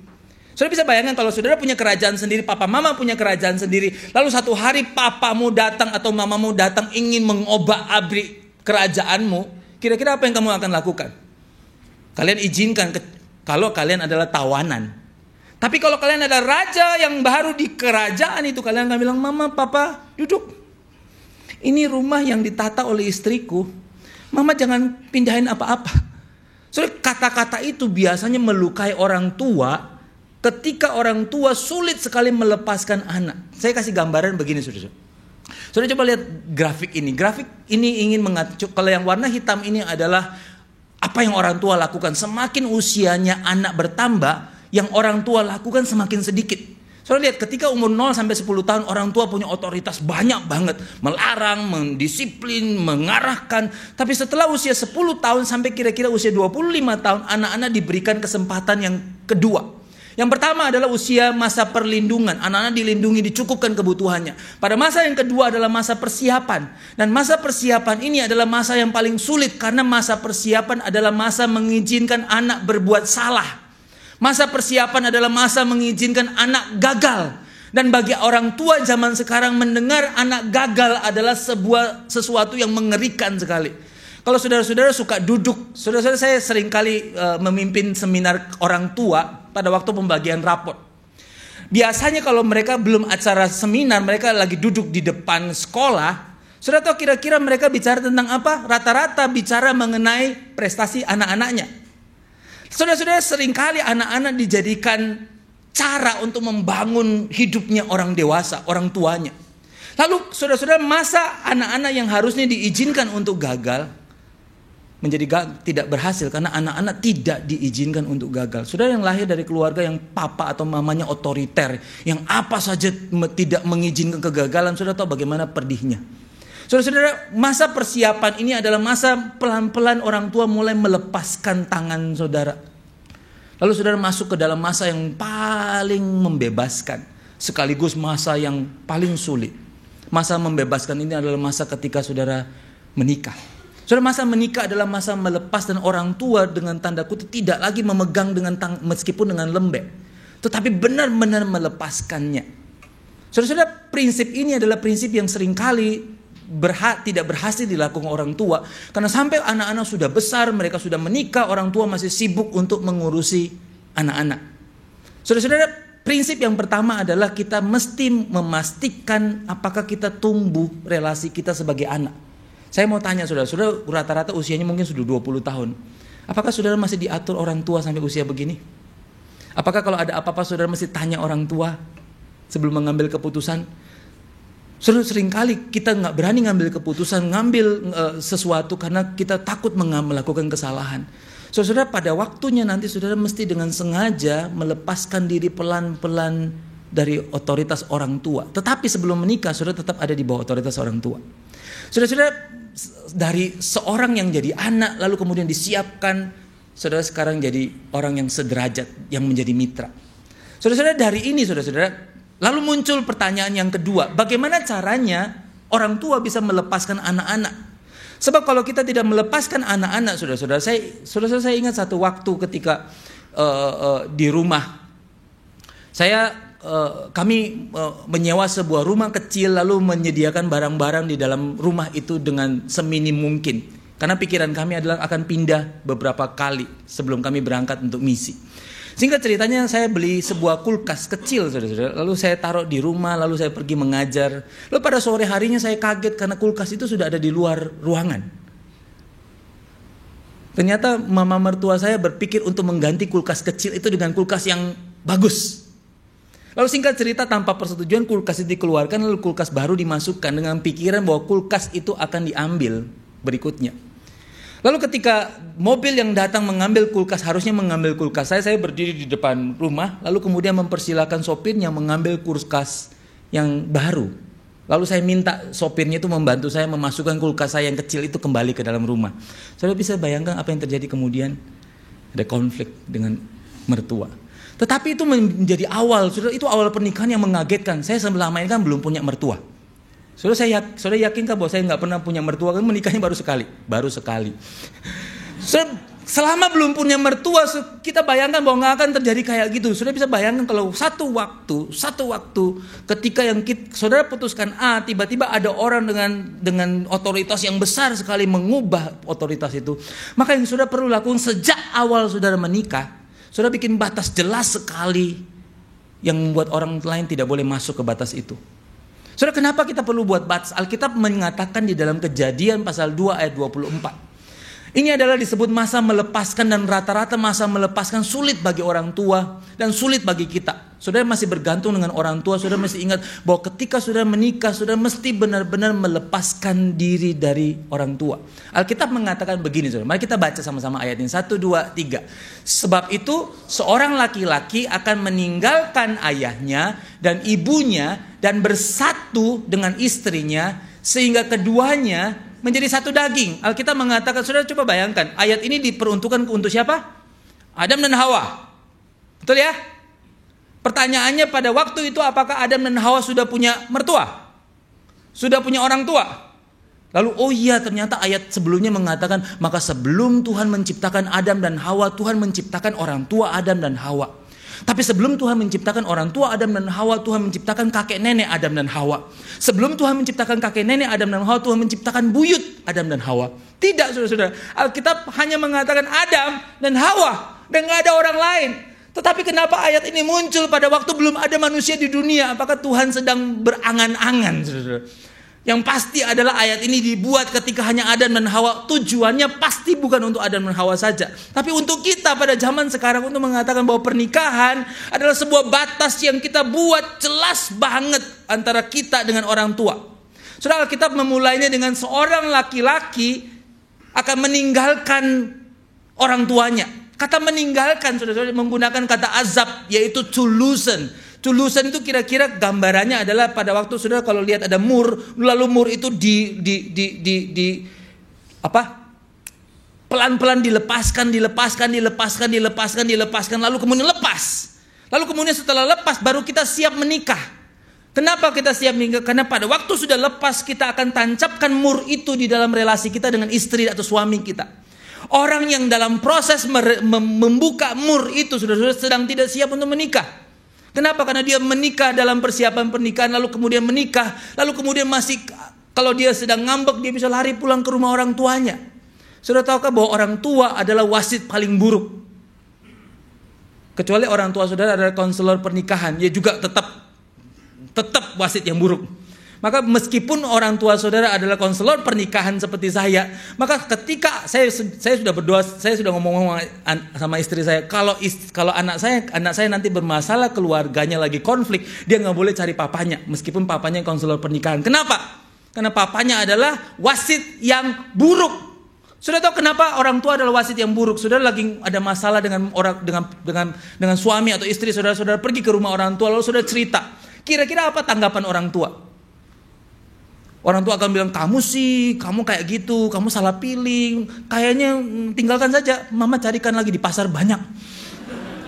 Saudara bisa bayangkan kalau saudara punya kerajaan sendiri, papa mama punya kerajaan sendiri, lalu satu hari papamu datang atau mamamu datang ingin mengobak-abrik kerajaanmu, kira-kira apa yang kamu akan lakukan? Kalian izinkan kalau kalian adalah tawanan. Tapi kalau kalian ada raja yang baru di kerajaan itu, kalian akan bilang, mama, papa, duduk. Ini rumah yang ditata oleh istriku. Mama jangan pindahin apa-apa. Soalnya kata-kata itu biasanya melukai orang tua, ketika orang tua sulit sekali melepaskan anak. Saya kasih gambaran begini, saudara. Saudara coba lihat grafik ini. Grafik ini ingin mengacu, kalau yang warna hitam ini adalah apa yang orang tua lakukan. Semakin usianya anak bertambah, yang orang tua lakukan semakin sedikit. Soalnya lihat, ketika umur 0 sampai 10 tahun, orang tua punya otoritas banyak banget. Melarang, mendisiplin, mengarahkan. Tapi setelah usia 10 tahun sampai kira-kira usia 25 tahun, anak-anak diberikan kesempatan yang kedua. Yang pertama adalah usia masa perlindungan. Anak-anak dilindungi, dicukupkan kebutuhannya. Pada masa yang kedua adalah masa persiapan. Dan masa persiapan ini adalah masa yang paling sulit, karena masa persiapan adalah masa mengizinkan anak berbuat salah. Masa persiapan adalah masa mengizinkan anak gagal. Dan bagi orang tua zaman sekarang, mendengar anak gagal adalah sesuatu yang mengerikan sekali. Kalau saudara-saudara suka duduk, saudara-saudara, saya seringkali memimpin seminar orang tua pada waktu pembagian raport. Biasanya kalau mereka belum acara seminar, mereka lagi duduk di depan sekolah. Saudara tahu kira-kira mereka bicara tentang apa? Rata-rata bicara mengenai prestasi anak-anaknya. Saudara-saudara, seringkali anak-anak dijadikan cara untuk membangun hidupnya orang dewasa, orang tuanya. Lalu saudara-saudara, masa anak-anak yang harusnya diizinkan untuk gagal menjadi tidak berhasil, karena anak-anak tidak diizinkan untuk gagal. Saudara yang lahir dari keluarga yang papa atau mamanya otoriter, yang apa saja tidak mengizinkan kegagalan, saudara tahu bagaimana pedihnya. Saudara-saudara, masa persiapan ini adalah masa pelan-pelan orang tua mulai melepaskan tangan saudara. Lalu saudara masuk ke dalam masa yang paling membebaskan, sekaligus masa yang paling sulit. Masa membebaskan ini adalah masa ketika saudara menikah. Saudara, masa menikah adalah masa melepas, dan orang tua dengan tanda kutip tidak lagi memegang dengan meskipun dengan lembek, tetapi benar-benar melepaskannya. Saudara-saudara, prinsip ini adalah prinsip yang seringkali tidak berhasil dilakukan orang tua, karena sampai anak-anak sudah besar, mereka sudah menikah, orang tua masih sibuk untuk mengurusi anak-anak. Saudara-saudara, prinsip yang pertama adalah kita mesti memastikan apakah kita tumbuh relasi kita sebagai anak. Saya mau tanya saudara-saudara, rata-rata usianya mungkin sudah 20 tahun. Apakah saudara masih diatur orang tua sampai usia begini? Apakah kalau ada apa-apa saudara mesti tanya orang tua sebelum mengambil keputusan? Saudara, seringkali kita nggak berani ngambil keputusan, ngambil sesuatu karena kita takut melakukan kesalahan. Saudara, pada waktunya nanti saudara mesti dengan sengaja melepaskan diri pelan-pelan dari otoritas orang tua. Tetapi sebelum menikah, saudara tetap ada di bawah otoritas orang tua. Saudara-saudara, dari seorang yang jadi anak lalu kemudian disiapkan, saudara sekarang jadi orang yang sederajat, yang menjadi mitra. Saudara-saudara, dari ini saudara-saudara, lalu muncul pertanyaan yang kedua, bagaimana caranya orang tua bisa melepaskan anak-anak? Sebab kalau kita tidak melepaskan anak-anak, saudara-saudara, saya ingat satu waktu ketika di rumah kami menyewa sebuah rumah kecil, lalu menyediakan barang-barang di dalam rumah itu dengan seminim mungkin. Karena pikiran kami adalah akan pindah beberapa kali sebelum kami berangkat untuk misi. Singkat ceritanya, saya beli sebuah kulkas kecil, saudara-saudara. Lalu saya taruh di rumah, lalu saya pergi mengajar. Lalu pada sore harinya saya kaget karena kulkas itu sudah ada di luar ruangan. Ternyata mama mertua saya berpikir untuk mengganti kulkas kecil itu dengan kulkas yang bagus. Lalu singkat cerita, tanpa persetujuan kulkas itu dikeluarkan, lalu kulkas baru dimasukkan dengan pikiran bahwa kulkas itu akan diambil berikutnya. Lalu ketika mobil yang datang mengambil kulkas, harusnya mengambil kulkas saya berdiri di depan rumah, lalu kemudian mempersilahkan sopirnya mengambil kulkas yang baru. Lalu saya minta sopirnya itu membantu saya memasukkan kulkas saya yang kecil itu kembali ke dalam rumah. Saudara bisa bayangkan apa yang terjadi kemudian? Ada konflik dengan mertua. Tetapi itu menjadi awal, saudara, itu awal pernikahan yang mengagetkan. Saya selama ini kan belum punya mertua. Saudara yakinkah bahwa saya nggak pernah punya mertua? Kan menikahnya baru sekali. Saudara, selama belum punya mertua, kita bayangkan bahwa nggak akan terjadi kayak gitu. Saudara bisa bayangkan kalau satu waktu ketika yang saudara putuskan A, tiba-tiba ada orang dengan otoritas yang besar sekali mengubah otoritas itu. Maka yang saudara perlu lakukan sejak awal saudara menikah, saudara bikin batas jelas sekali yang membuat orang lain tidak boleh masuk ke batas itu. Saudara, kenapa kita perlu buat batas? Alkitab mengatakan di dalam Kejadian pasal 2 ayat 24. Ini adalah disebut masa melepaskan, dan rata-rata masa melepaskan sulit bagi orang tua dan sulit bagi kita. Saudara masih bergantung dengan orang tua, saudara mesti ingat bahwa ketika saudara menikah, saudara mesti benar-benar melepaskan diri dari orang tua. Alkitab mengatakan begini, saudara. Mari kita baca sama-sama ayat ini. 1, 2, 3. Sebab itu seorang laki-laki akan meninggalkan ayahnya dan ibunya dan bersatu dengan istrinya sehingga keduanya menjadi satu daging. Alkitab mengatakan, saudara coba bayangkan, ayat ini diperuntukkan untuk siapa? Adam dan Hawa. Betul ya? Pertanyaannya pada waktu itu, apakah Adam dan Hawa sudah punya mertua? Sudah punya orang tua? Lalu oh iya, ternyata ayat sebelumnya mengatakan, maka sebelum Tuhan menciptakan Adam dan Hawa, Tuhan menciptakan orang tua Adam dan Hawa. Tapi sebelum Tuhan menciptakan orang tua Adam dan Hawa, Tuhan menciptakan kakek nenek Adam dan Hawa. Sebelum Tuhan menciptakan kakek nenek Adam dan Hawa, Tuhan menciptakan buyut Adam dan Hawa. Tidak, saudara-saudara. Alkitab hanya mengatakan Adam dan Hawa, dan gak ada orang lain. Tetapi kenapa ayat ini muncul pada waktu belum ada manusia di dunia? Apakah Tuhan sedang berangan-angan, saudara? Yang pasti adalah ayat ini dibuat ketika hanya Adam dan Hawa. Tujuannya pasti bukan untuk Adam dan Hawa saja, tapi untuk kita pada zaman sekarang, untuk mengatakan bahwa pernikahan adalah sebuah batas yang kita buat jelas banget antara kita dengan orang tua. Saudara, Alkitab memulainya dengan seorang laki-laki akan meninggalkan orang tuanya. Kata meninggalkan, saudara, menggunakan kata azab, yaitu to loosen. To loosen itu kira-kira gambarannya adalah pada waktu saudara kalau lihat ada mur, lalu mur itu pelan-pelan dilepaskan, lalu kemudian lepas. Lalu kemudian setelah lepas baru kita siap menikah. Kenapa kita siap menikah? Karena pada waktu sudah lepas kita akan tancapkan mur itu di dalam relasi kita dengan istri atau suami kita. Orang yang dalam proses membuka mur itu sudah sedang tidak siap untuk menikah. Kenapa? Karena dia menikah dalam persiapan pernikahan, lalu kemudian menikah, lalu kemudian masih, kalau dia sedang ngambek, dia bisa lari pulang ke rumah orang tuanya. Saudara tahukah bahwa orang tua adalah wasit paling buruk? Kecuali orang tua saudara adalah konselor pernikahan, dia juga tetap wasit yang buruk. Maka meskipun orang tua saudara adalah konselor pernikahan seperti saya, maka ketika saya sudah berdoa, saya sudah ngomong sama istri saya, kalau anak saya nanti bermasalah, keluarganya lagi konflik, dia nggak boleh cari papanya, meskipun papanya konselor pernikahan. Kenapa? Karena papanya adalah wasit yang buruk. Sudah tahu kenapa orang tua adalah wasit yang buruk? Saudara lagi ada masalah dengan suami atau istri saudara pergi ke rumah orang tua, lalu saudara cerita. Kira-kira apa tanggapan orang tua? Orang tua akan bilang, kamu kayak gitu, kamu salah pilih, kayaknya tinggalkan saja, mama carikan lagi di pasar banyak.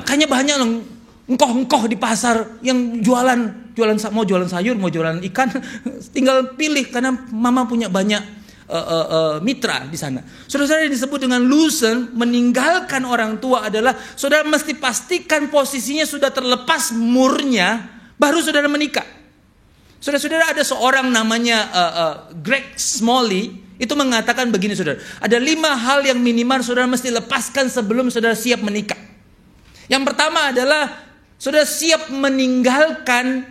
Kayaknya banyak loh, engkoh di pasar yang mau jualan sayur, mau jualan ikan, tinggal pilih karena mama punya banyak mitra di sana. Saudara yang disebut dengan loosen, meninggalkan orang tua adalah saudara mesti pastikan posisinya sudah terlepas murnya, baru saudara menikah. Saudara-saudara, ada seorang namanya Greg Smalley. itu mengatakan begini saudara. Ada 5 hal yang minimal saudara mesti lepaskan sebelum saudara siap menikah. Yang pertama adalah saudara siap meninggalkan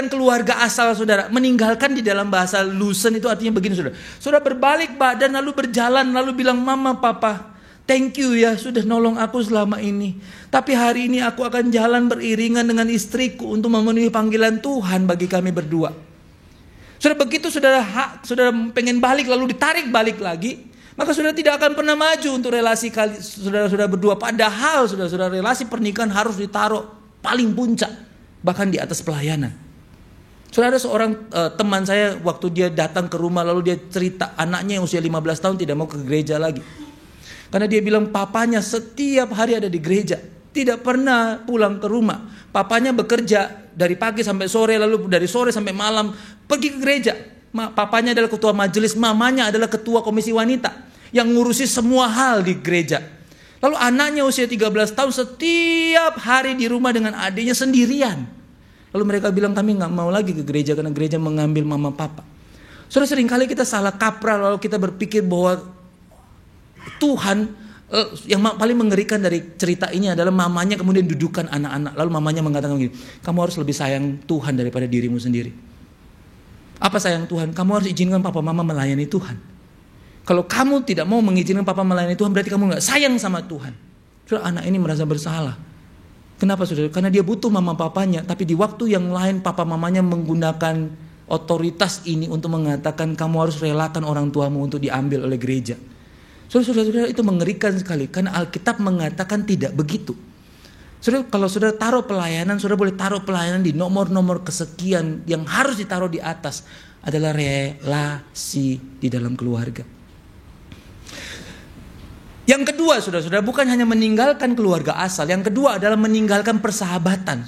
keluarga asal saudara. Meninggalkan di dalam bahasa Lusen itu artinya begini saudara. Saudara berbalik badan lalu berjalan lalu bilang, "Mama, Papa, thank you ya sudah nolong aku selama ini. Tapi hari ini aku akan jalan beriringan dengan istriku untuk memenuhi panggilan Tuhan bagi kami berdua." Saudara, begitu saudara pengen balik lalu ditarik balik lagi, maka saudara tidak akan pernah maju untuk relasi saudara berdua. Padahal saudara relasi pernikahan harus ditaruh paling puncak, bahkan di atas pelayanan. Saudara, ada seorang teman saya waktu dia datang ke rumah lalu dia cerita anaknya yang usia 15 tahun tidak mau ke gereja lagi. Karena dia bilang papanya setiap hari ada di gereja, tidak pernah pulang ke rumah. Papanya bekerja dari pagi sampai sore, lalu dari sore sampai malam pergi ke gereja. Papanya adalah ketua majelis, mamanya adalah ketua komisi wanita yang ngurusi semua hal di gereja. Lalu anaknya usia 13 tahun setiap hari di rumah dengan adiknya sendirian. Lalu mereka bilang, "Kami gak mau lagi ke gereja karena gereja mengambil mama papa." Saudara, seringkali kita salah kaprah lalu kita berpikir bahwa Tuhan, yang paling mengerikan dari cerita ini adalah mamanya kemudian dudukkan anak-anak. Lalu mamanya mengatakan begini, "Kamu harus lebih sayang Tuhan daripada dirimu sendiri." Apa sayang Tuhan? Kamu harus izinkan papa mama melayani Tuhan. Kalau kamu tidak mau mengizinkan papa melayani Tuhan, berarti kamu gak sayang sama Tuhan. Saudara, anak ini merasa bersalah. Kenapa saudara? Karena dia butuh mama papanya, tapi di waktu yang lain papa mamanya menggunakan otoritas ini untuk mengatakan kamu harus relakan orang tuamu untuk diambil oleh gereja. Saudara, itu mengerikan sekali karena Alkitab mengatakan tidak begitu. Saudara, kalau saudara taruh pelayanan, saudara boleh taruh pelayanan di nomor-nomor kesekian. Yang harus ditaruh di atas adalah relasi di dalam keluarga. Yang kedua, saudara, bukan hanya meninggalkan keluarga asal. Yang kedua adalah meninggalkan persahabatan.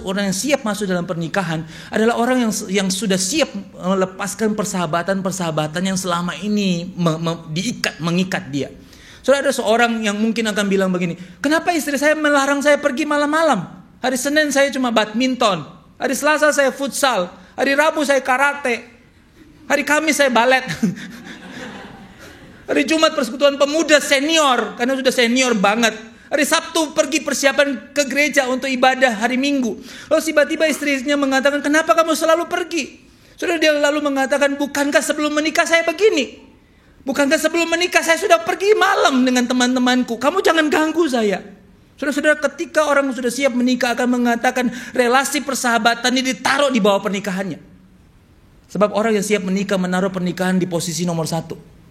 Orang yang siap masuk dalam pernikahan adalah orang yang sudah siap melepaskan persahabatan yang selama ini mengikat dia. Saudara, ada seorang yang mungkin akan bilang begini, "Kenapa istri saya melarang saya pergi malam-malam? Hari Senin saya cuma badminton, hari Selasa saya futsal, hari Rabu saya karate, hari Kamis saya balet." Hari Jumat persekutuan pemuda senior, karena sudah senior banget. Hari Sabtu pergi persiapan ke gereja untuk ibadah hari Minggu. Lalu tiba-tiba istrinya mengatakan, "Kenapa kamu selalu pergi?" Saudara, dia lalu mengatakan, "Bukankah sebelum menikah saya begini? Bukankah sebelum menikah saya sudah pergi malam dengan teman-temanku? Kamu jangan ganggu saya." Saudara-saudara, ketika orang sudah siap menikah akan mengatakan relasi persahabatan ini ditaruh di bawah pernikahannya. Sebab orang yang siap menikah menaruh pernikahan di posisi nomor 1.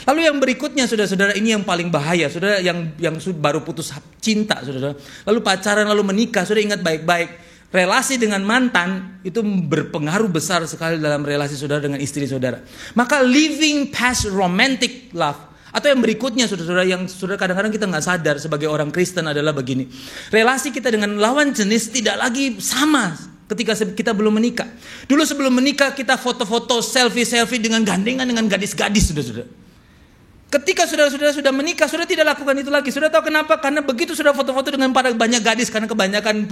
Lalu yang berikutnya, saudara-saudara, ini yang paling bahaya. Saudara yang baru putus cinta, saudara, lalu pacaran lalu menikah, saudara ingat baik-baik, relasi dengan mantan itu berpengaruh besar sekali dalam relasi saudara dengan istri saudara. Maka living past romantic love, atau yang berikutnya, saudara-saudara, yang saudara kadang-kadang kita nggak sadar sebagai orang Kristen adalah begini. Relasi kita dengan lawan jenis tidak lagi sama ketika kita belum menikah. Dulu sebelum menikah kita foto-foto, selfie dengan gandengan dengan gadis-gadis, saudara-saudara. Ketika saudara-saudara sudah menikah, saudara tidak lakukan itu lagi. Saudara tahu kenapa? Karena begitu sudah foto-foto dengan banyak gadis, karena kebanyakan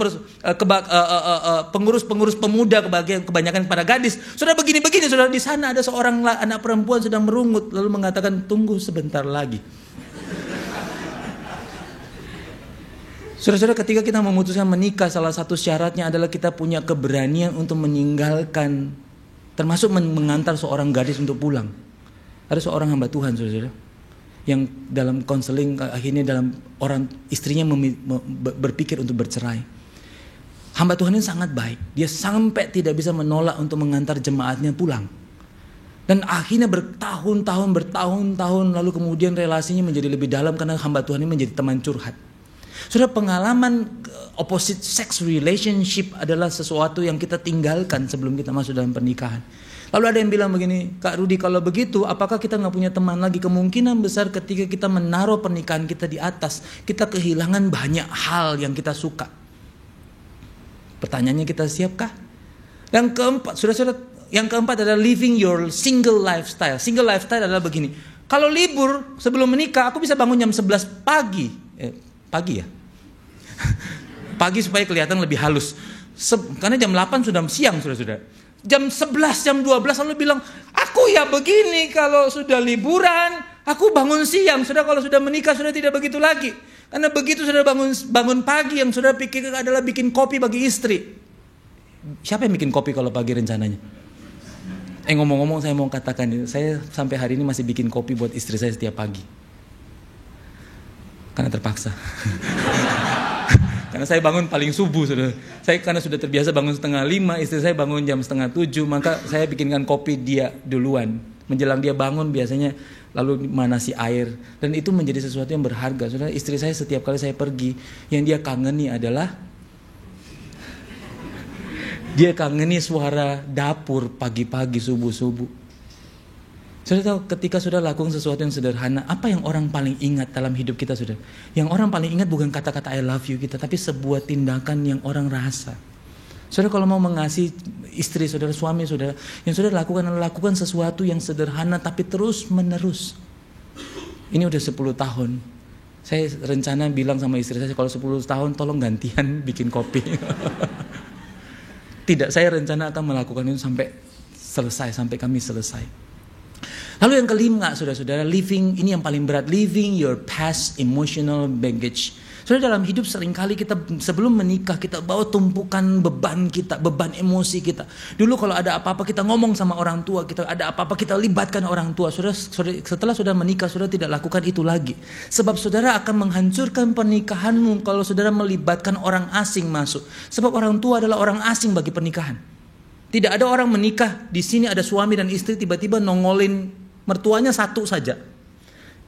pengurus pemuda kebanyakan para gadis. Saudara begini-begini, saudara, di sana ada seorang anak perempuan sedang merungut lalu mengatakan, "Tunggu sebentar lagi." Saudara-saudara, ketika kita memutuskan menikah, salah satu syaratnya adalah kita punya keberanian untuk meninggalkan, termasuk mengantar seorang gadis untuk pulang. Ada seorang hamba Tuhan, saudara-saudara, yang dalam konseling akhirnya istrinya berpikir untuk bercerai. Hamba Tuhan ini sangat baik. Dia sampai tidak bisa menolak untuk mengantar jemaatnya pulang. Dan akhirnya bertahun-tahun lalu kemudian relasinya menjadi lebih dalam karena hamba Tuhan ini menjadi teman curhat. Saudara, pengalaman opposite sex relationship adalah sesuatu yang kita tinggalkan sebelum kita masuk dalam pernikahan. Lalu ada yang bilang begini, "Kak Rudi, kalau begitu apakah kita gak punya teman lagi?" Kemungkinan besar ketika kita menaruh pernikahan kita di atas, kita kehilangan banyak hal yang kita suka. Pertanyaannya, kita siapkah? Yang keempat, saudara-saudara, yang keempat adalah living your single lifestyle. Single lifestyle adalah begini. Kalau libur sebelum menikah, aku bisa bangun jam 11 pagi. Pagi ya? Pagi supaya kelihatan lebih halus. Karena jam 8 sudah siang, saudara-saudara. jam 11, jam 12 lalu bilang, aku ya begini kalau sudah liburan, aku bangun siang. Sudah kalau sudah menikah sudah tidak begitu lagi. Karena begitu sudah bangun pagi, yang sudah pikir adalah bikin kopi bagi istri. Siapa yang bikin kopi kalau pagi rencananya? Ngomong-ngomong saya mau katakan, saya sampai hari ini masih bikin kopi buat istri saya setiap pagi. Karena terpaksa. Karena saya bangun paling subuh sudah. Saya karena sudah terbiasa bangun 4:30, istri saya bangun jam 6:30, maka saya bikinkan kopi dia duluan. Menjelang dia bangun biasanya lalu manasi air, dan itu menjadi sesuatu yang berharga. Saudara, istri saya setiap kali saya pergi, yang dia kangeni adalah dia kangeni suara dapur pagi-pagi subuh-subuh. Saudara tahu, ketika sudah lakukan sesuatu yang sederhana, apa yang orang paling ingat dalam hidup kita, saudara? Yang orang paling ingat bukan kata-kata I love you kita, tapi sebuah tindakan yang orang rasa. Saudara kalau mau mengasihi istri saudara, suami saudara, yang saudara lakukan adalah lakukan sesuatu yang sederhana tapi terus menerus. Ini udah 10 tahun. Saya rencana bilang sama istri saya, kalau 10 tahun tolong gantian bikin kopi. Tidak, saya rencana akan melakukan itu sampai selesai, sampai kami selesai. Lalu yang kelima, saudara-saudara, living, ini yang paling berat, living your past emotional baggage. Saudara, dalam hidup seringkali kita sebelum menikah kita bawa tumpukan beban kita, beban emosi kita. Dulu kalau ada apa-apa kita ngomong sama orang tua, kita ada apa-apa kita libatkan orang tua. Saudara, setelah sudah menikah, saudara tidak lakukan itu lagi. Sebab saudara akan menghancurkan pernikahanmu kalau saudara melibatkan orang asing masuk. Sebab orang tua adalah orang asing bagi pernikahan. Tidak ada orang menikah, di sini ada suami dan istri tiba-tiba nongolin mertuanya satu saja.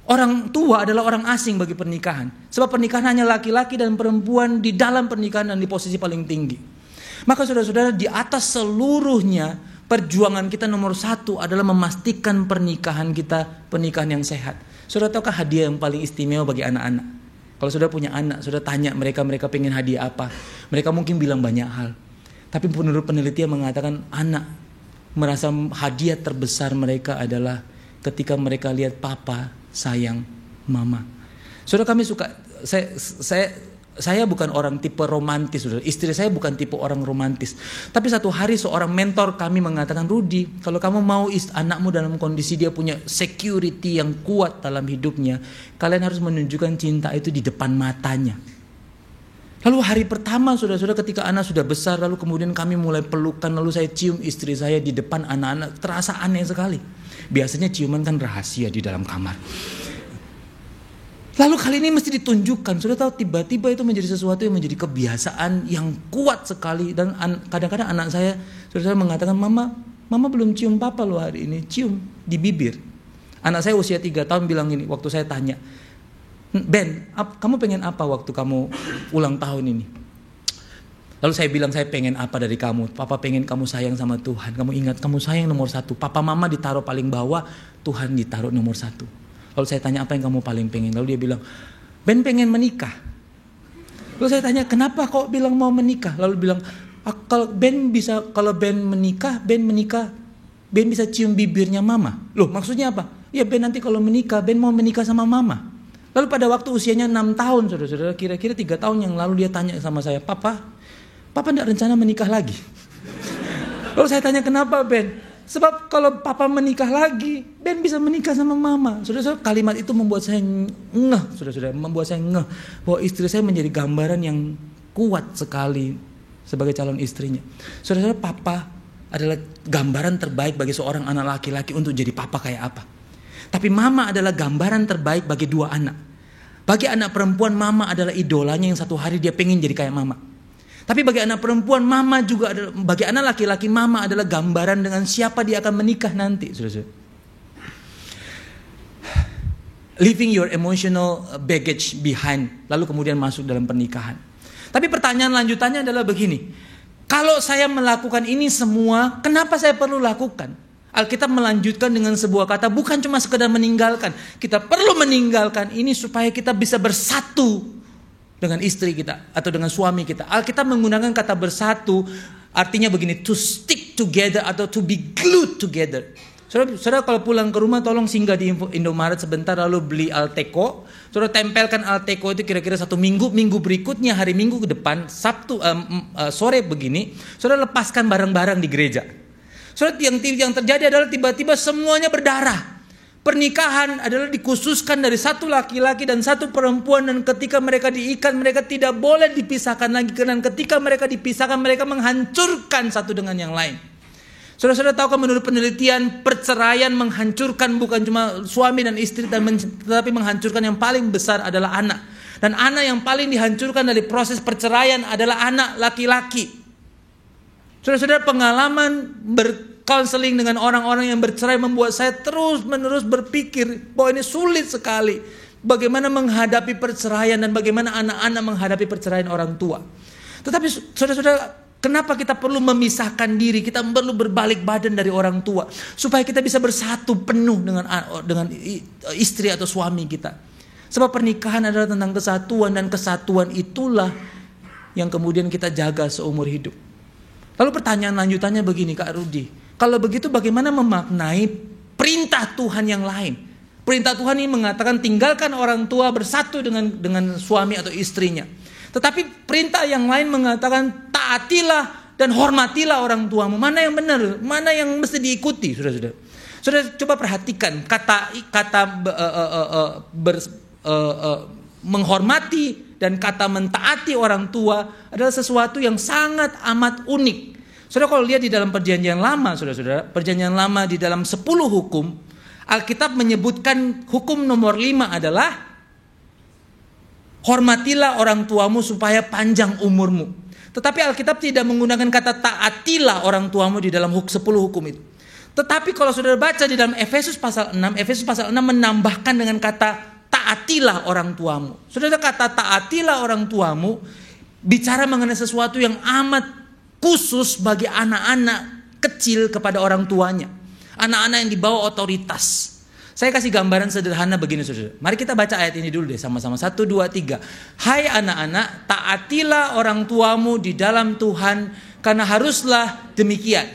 Orang tua adalah orang asing bagi pernikahan. Sebab pernikahan hanya laki-laki dan perempuan di dalam pernikahan dan di posisi paling tinggi. Maka saudara-saudara, di atas seluruhnya perjuangan kita nomor 1 adalah memastikan pernikahan kita pernikahan yang sehat. Saudara tahukah hadiah yang paling istimewa bagi anak-anak? Kalau saudara punya anak, saudara tanya mereka pengen hadiah apa? Mereka mungkin bilang banyak hal. Tapi menurut penelitian mengatakan anak merasa hadiah terbesar mereka adalah ketika mereka lihat papa sayang mama. Saudara, kami suka, saya bukan orang tipe romantis, saudara. Istri saya bukan tipe orang romantis. Tapi satu hari seorang mentor kami mengatakan, Rudy, kalau kamu mau anakmu dalam kondisi dia punya security yang kuat dalam hidupnya, kalian harus menunjukkan cinta itu di depan matanya. Lalu hari pertama saudara-saudara, ketika anak sudah besar, lalu kemudian kami mulai pelukan, lalu saya cium istri saya di depan anak-anak, terasa aneh sekali. Biasanya ciuman kan rahasia di dalam kamar. Lalu kali ini mesti ditunjukkan. Sudah tahu, tiba-tiba itu menjadi sesuatu yang menjadi kebiasaan yang kuat sekali. Dan kadang-kadang anak saya, saudara mengatakan, Mama belum cium papa loh hari ini. Cium di bibir. Anak saya usia 3 tahun bilang gini, waktu saya tanya, Ben, kamu pengen apa waktu kamu ulang tahun ini? Lalu saya bilang, saya pengen apa dari kamu? Papa pengen kamu sayang sama Tuhan. Kamu ingat, kamu sayang nomor 1. Papa mama ditaruh paling bawah, Tuhan ditaruh nomor 1. Lalu saya tanya, apa yang kamu paling pengen? Lalu dia bilang, Ben pengen menikah. Lalu saya tanya, kenapa kok bilang mau menikah? Lalu bilang, kalau Ben menikah, Ben bisa cium bibirnya mama. Loh, maksudnya apa? Ya, Ben nanti kalau menikah, Ben mau menikah sama mama. Lalu pada waktu usianya 6 tahun, saudara-saudara, kira-kira 3 tahun yang lalu dia tanya sama saya, Papa enggak rencana menikah lagi? Lalu saya tanya, kenapa Ben? Sebab kalau Papa menikah lagi, Ben bisa menikah sama mama. Saudara-saudara, kalimat itu membuat saya ngeh, saudara-saudara, bahwa istri saya menjadi gambaran yang kuat sekali sebagai calon istrinya. Saudara-saudara, Papa adalah gambaran terbaik bagi seorang anak laki-laki untuk jadi papa kayak apa. Tapi mama adalah gambaran terbaik bagi 2 anak. Bagi anak perempuan, mama adalah idolanya yang satu hari dia pengen jadi kayak mama. Tapi bagi anak perempuan, mama juga adalah, bagi anak laki-laki, mama adalah gambaran dengan siapa dia akan menikah nanti. Leaving your emotional baggage behind, lalu kemudian masuk dalam pernikahan. Tapi pertanyaan lanjutannya adalah begini, kalau saya melakukan ini semua, kenapa saya perlu lakukan? Alkitab melanjutkan dengan sebuah kata, bukan cuma sekedar meninggalkan. Kita perlu meninggalkan ini supaya kita bisa bersatu dengan istri kita atau dengan suami kita. Alkitab menggunakan kata bersatu, artinya begini, to stick together atau to be glued together. Saudara kalau pulang ke rumah tolong singgah di Indomaret sebentar lalu beli Alteco. Saudara tempelkan Alteco itu kira-kira 1 minggu. Minggu berikutnya hari Minggu ke depan, Sabtu sore begini, saudara lepaskan barang-barang di gereja. Saudara, yang terjadi adalah tiba-tiba semuanya berdarah. Pernikahan adalah dikhususkan dari satu laki-laki dan satu perempuan, dan ketika mereka diikat mereka tidak boleh dipisahkan lagi, karena ketika mereka dipisahkan mereka menghancurkan satu dengan yang lain. Saudara-saudara tahu kan, menurut penelitian perceraian menghancurkan bukan cuma suami dan istri, tetapi menghancurkan yang paling besar adalah anak. Dan anak yang paling dihancurkan dari proses perceraian adalah anak laki-laki. Saudara-saudara, pengalaman berkonseling dengan orang-orang yang bercerai membuat saya terus-menerus berpikir bahwa ini sulit sekali. Bagaimana menghadapi perceraian dan bagaimana anak-anak menghadapi perceraian orang tua. Tetapi saudara-saudara, kenapa kita perlu memisahkan diri? Kita perlu berbalik badan dari orang tua supaya kita bisa bersatu penuh dengan istri atau suami kita. Sebab pernikahan adalah tentang kesatuan, dan kesatuan itulah yang kemudian kita jaga seumur hidup. Lalu pertanyaan lanjutannya begini, Kak Rudi. Kalau begitu bagaimana memaknai perintah Tuhan yang lain? Perintah Tuhan ini mengatakan tinggalkan orang tua, bersatu dengan suami atau istrinya. Tetapi perintah yang lain mengatakan taatilah dan hormatilah orang tuamu. Mana yang benar? Mana yang mesti diikuti? Saudara-saudara. Saudara coba perhatikan menghormati dan kata mentaati orang tua adalah sesuatu yang sangat amat unik. Saudara, kalau lihat di dalam perjanjian lama, saudara-saudara, perjanjian lama di dalam 10 hukum, Alkitab menyebutkan hukum nomor 5 adalah hormatilah orang tuamu supaya panjang umurmu. Tetapi Alkitab tidak menggunakan kata taatilah orang tuamu di dalam 10 hukum itu. Tetapi kalau saudara baca di dalam Efesus pasal 6, Efesus pasal 6 menambahkan dengan kata taatilah orang tuamu. Saudara, kata taatilah orang tuamu bicara mengenai sesuatu yang amat khusus bagi anak-anak kecil kepada orang tuanya. Anak-anak yang dibawa otoritas. Saya kasih gambaran sederhana begini, saudara. Mari kita baca ayat ini dulu deh sama-sama. 1, 2, 3. Hai anak-anak, taatilah orang tuamu di dalam Tuhan, karena haruslah demikian.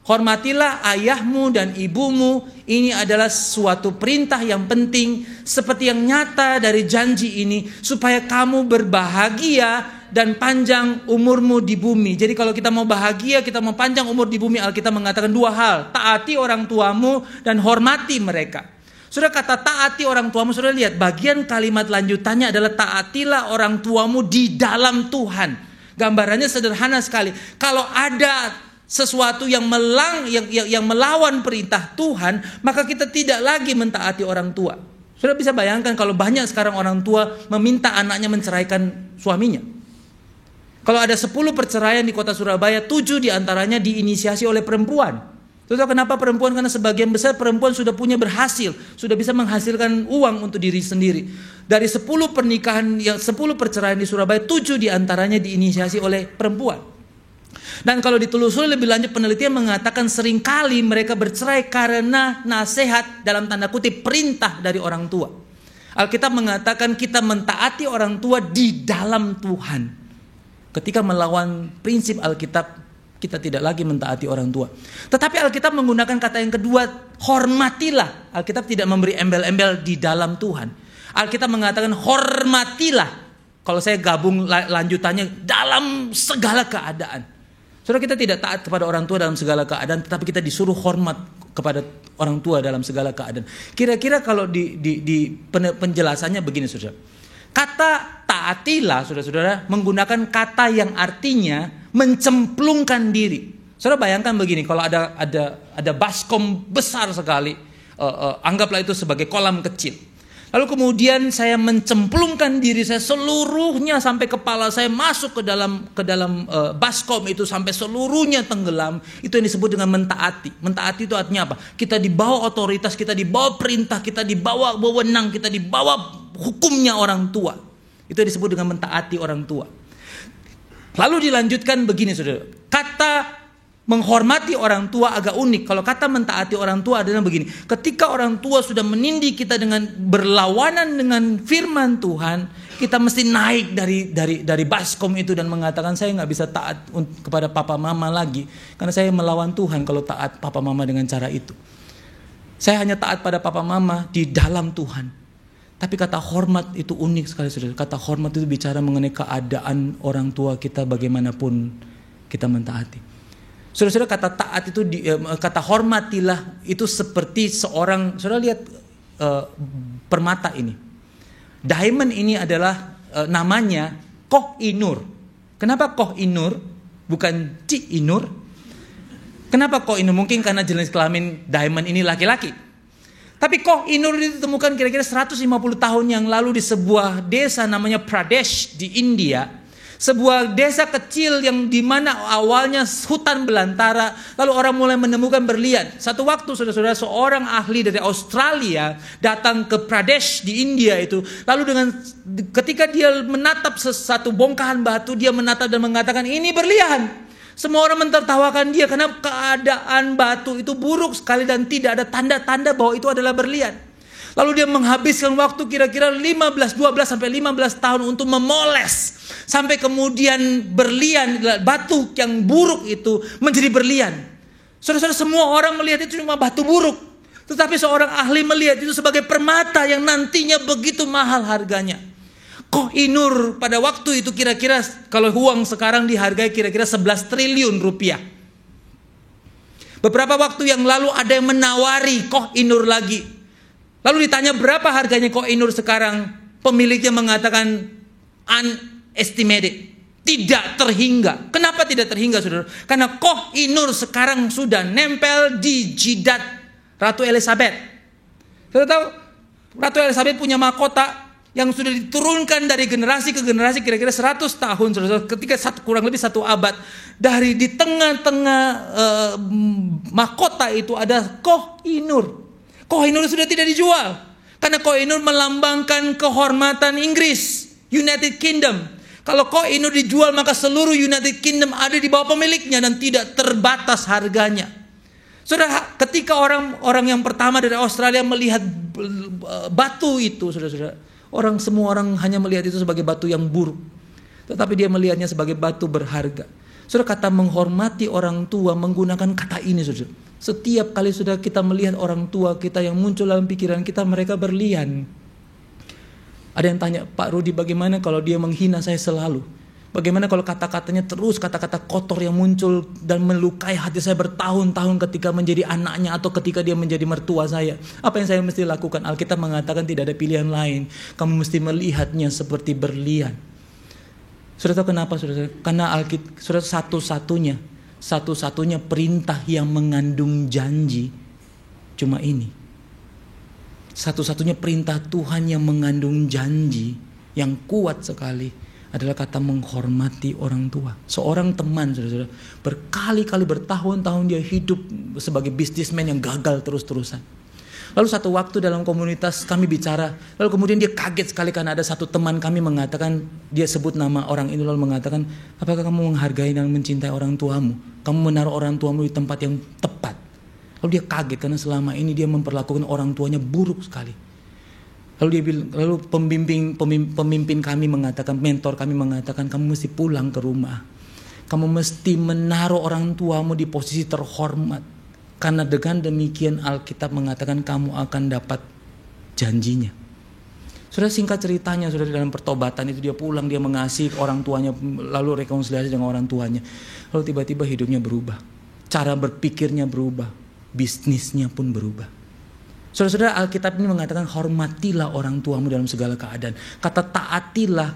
Hormatilah ayahmu dan ibumu. Ini adalah suatu perintah yang penting, seperti yang nyata dari janji ini, supaya kamu berbahagia dan panjang umurmu di bumi. Jadi kalau kita mau bahagia, kita mau panjang umur di bumi, Alkitab mengatakan 2 hal. Taati orang tuamu dan hormati mereka. Saudara, kata taati orang tuamu, saudara lihat bagian kalimat lanjutannya adalah taatilah orang tuamu di dalam Tuhan. Gambarannya sederhana sekali. Kalau ada sesuatu yang melawan perintah Tuhan, maka kita tidak lagi mentaati orang tua. Sudah bisa bayangkan kalau banyak sekarang orang tua meminta anaknya menceraikan suaminya. Kalau ada 10 perceraian di kota Surabaya, 7 diantaranya diinisiasi oleh perempuan. Tahu kenapa perempuan? Karena sebagian besar perempuan sudah sudah bisa menghasilkan uang untuk diri sendiri. Dari 10 pernikahan, 10 perceraian di Surabaya, 7 diantaranya diinisiasi oleh perempuan. Dan kalau ditelusuri lebih lanjut, penelitian mengatakan seringkali mereka bercerai karena nasihat dalam tanda kutip perintah dari orang tua. Alkitab mengatakan kita mentaati orang tua di dalam Tuhan. Ketika melawan prinsip Alkitab, kita tidak lagi mentaati orang tua. Tetapi Alkitab menggunakan kata yang kedua, hormatilah. Alkitab tidak memberi embel-embel di dalam Tuhan. Alkitab mengatakan hormatilah. Kalau saya gabung lanjutannya, dalam segala keadaan. Saudara, kita tidak taat kepada orang tua dalam segala keadaan, tetapi kita disuruh hormat kepada orang tua dalam segala keadaan. Kira-kira kalau di penjelasannya begini, saudara. Kata taatilah, saudara-saudara, menggunakan kata yang artinya mencemplungkan diri. Saudara bayangkan begini, kalau ada baskom besar sekali, anggaplah itu sebagai kolam kecil. Lalu kemudian saya mencemplungkan diri saya seluruhnya sampai kepala saya masuk ke dalam baskom itu sampai seluruhnya tenggelam. Itu yang disebut dengan mentaati. Mentaati itu artinya apa? Kita dibawa otoritas, kita dibawa perintah, kita dibawa wewenang, kita dibawa hukumnya orang tua. Itu yang disebut dengan mentaati orang tua. Lalu dilanjutkan begini, saudara. Kata menghormati orang tua agak unik. Kalau kata mentaati orang tua adalah begini. Ketika orang tua sudah menindih kita dengan berlawanan dengan firman Tuhan, kita mesti naik dari baskom itu dan mengatakan saya nggak bisa taat kepada papa mama lagi, karena saya melawan Tuhan kalau taat papa mama dengan cara itu. Saya hanya taat pada papa mama di dalam Tuhan. Tapi kata hormat itu unik sekali, saudara. Kata hormat itu bicara mengenai keadaan orang tua kita bagaimanapun kita mentaati. Saudara-saudara, kata taat itu kata hormatilah itu seperti seorang, saudara lihat permata ini. Diamond ini adalah namanya Koh Inur. Kenapa Koh Inur bukan Ci Inur? Kenapa Koh Inur? Mungkin karena jenis kelamin diamond ini laki-laki. Tapi Koh Inur ditemukan kira-kira 150 tahun yang lalu di sebuah desa namanya Pradesh di India. Sebuah desa kecil yang dimana awalnya hutan belantara, lalu orang mulai menemukan berlian. Satu waktu saudara-saudara, seorang ahli dari Australia datang ke Pradesh di India itu. Lalu ketika dia menatap satu bongkahan batu, dia menatap dan mengatakan ini berlian. Semua orang mentertawakan dia karena keadaan batu itu buruk sekali dan tidak ada tanda-tanda bahwa itu adalah berlian. Lalu dia menghabiskan waktu kira-kira 12 sampai 15 tahun untuk memoles. Sampai kemudian berlian, batu yang buruk itu menjadi berlian. Saudara-saudara, semua orang melihat itu cuma batu buruk. Tetapi seorang ahli melihat itu sebagai permata yang nantinya begitu mahal harganya. Koh Inur pada waktu itu kira-kira kalau uang sekarang dihargai kira-kira 11 triliun rupiah. Beberapa waktu yang lalu ada yang menawari Koh Inur lagi. Lalu ditanya berapa harganya Koh Inur sekarang. Pemiliknya mengatakan unestimated. Tidak terhingga. Kenapa tidak terhingga, saudara? Karena Koh Inur sekarang sudah nempel di jidat Ratu Elizabeth. Saudara tahu? Ratu Elizabeth punya mahkota yang sudah diturunkan dari generasi ke generasi kira-kira 100 tahun. Saudara. Ketika kurang lebih 1 abad. Dari di tengah-tengah mahkota itu ada Koh Inur. Koh Inur sudah tidak dijual. Karena Koh Inur melambangkan kehormatan Inggris, United Kingdom. Kalau Koh Inur dijual maka seluruh United Kingdom ada di bawah pemiliknya dan tidak terbatas harganya. Saudara, ketika orang yang pertama dari Australia melihat batu itu, saudara-saudara, semua orang hanya melihat itu sebagai batu yang buruk. Tetapi dia melihatnya sebagai batu berharga. Saudara, kata menghormati orang tua menggunakan kata ini, saudara. Setiap kali sudah kita melihat orang tua kita yang muncul dalam pikiran kita, mereka berlian. Ada yang tanya, Pak Rudi, bagaimana kalau dia menghina saya selalu? Bagaimana kalau kata-katanya terus kata-kata kotor yang muncul dan melukai hati saya bertahun-tahun ketika menjadi anaknya atau ketika dia menjadi mertua saya? Apa yang saya mesti lakukan? Alkitab mengatakan tidak ada pilihan lain. Kamu mesti melihatnya seperti berlian. Saudara tahu kenapa, saudara? Karena Alkitab, saudara, satu-satunya perintah yang mengandung janji cuma ini. Satu-satunya perintah Tuhan yang mengandung janji yang kuat sekali adalah kata menghormati orang tua. Seorang teman, saudara-saudara, berkali-kali bertahun-tahun dia hidup sebagai bisnismen yang gagal terus-terusan. Lalu satu waktu dalam komunitas kami bicara, lalu kemudian dia kaget sekali karena ada satu teman kami mengatakan, dia sebut nama orang ini lalu mengatakan, apakah kamu menghargai dan mencintai orang tuamu? Kamu menaruh orang tuamu di tempat yang tepat. Lalu dia kaget karena selama ini dia memperlakukan orang tuanya buruk sekali. Lalu dia bilang, lalu pemimpin kami mengatakan, mentor kami mengatakan, kamu mesti pulang ke rumah. Kamu mesti menaruh orang tuamu di posisi terhormat. Karena dengan demikian Alkitab mengatakan kamu akan dapat janjinya. Sudah singkat ceritanya, sudah dalam pertobatan itu dia pulang, dia mengasihi orang tuanya, lalu rekonsiliasi dengan orang tuanya. Lalu tiba-tiba hidupnya berubah. Cara berpikirnya berubah. Bisnisnya pun berubah. Saudara-saudara, Alkitab ini mengatakan hormatilah orang tuamu dalam segala keadaan. Kata taatilah,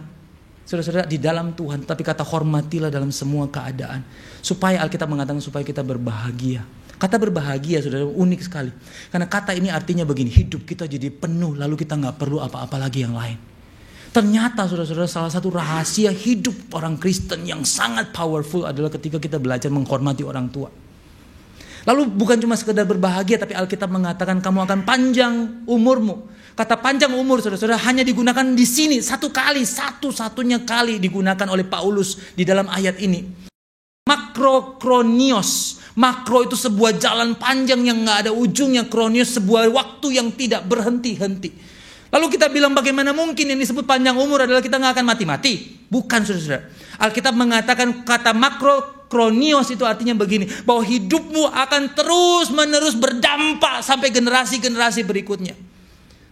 saudara-saudara, di dalam Tuhan. Tapi kata hormatilah dalam semua keadaan. Supaya Alkitab mengatakan supaya kita berbahagia. Kata berbahagia, saudara, unik sekali. Karena kata ini artinya begini, hidup kita jadi penuh, lalu kita gak perlu apa-apa lagi yang lain. Ternyata, saudara-saudara, salah satu rahasia hidup orang Kristen yang sangat powerful adalah ketika kita belajar menghormati orang tua. Lalu bukan cuma sekedar berbahagia, tapi Alkitab mengatakan kamu akan panjang umurmu. Kata panjang umur, saudara-saudara, hanya digunakan di sini satu-satunya kali digunakan oleh Paulus di dalam ayat ini. Makrokronios. Makro itu sebuah jalan panjang yang gak ada ujungnya. Kronios sebuah waktu yang tidak berhenti-henti. Lalu kita bilang bagaimana mungkin yang disebut panjang umur adalah kita gak akan mati-mati. Bukan, saudara-saudara. Alkitab mengatakan kata makrokronios itu artinya begini. Bahwa hidupmu akan terus menerus berdampak sampai generasi-generasi berikutnya.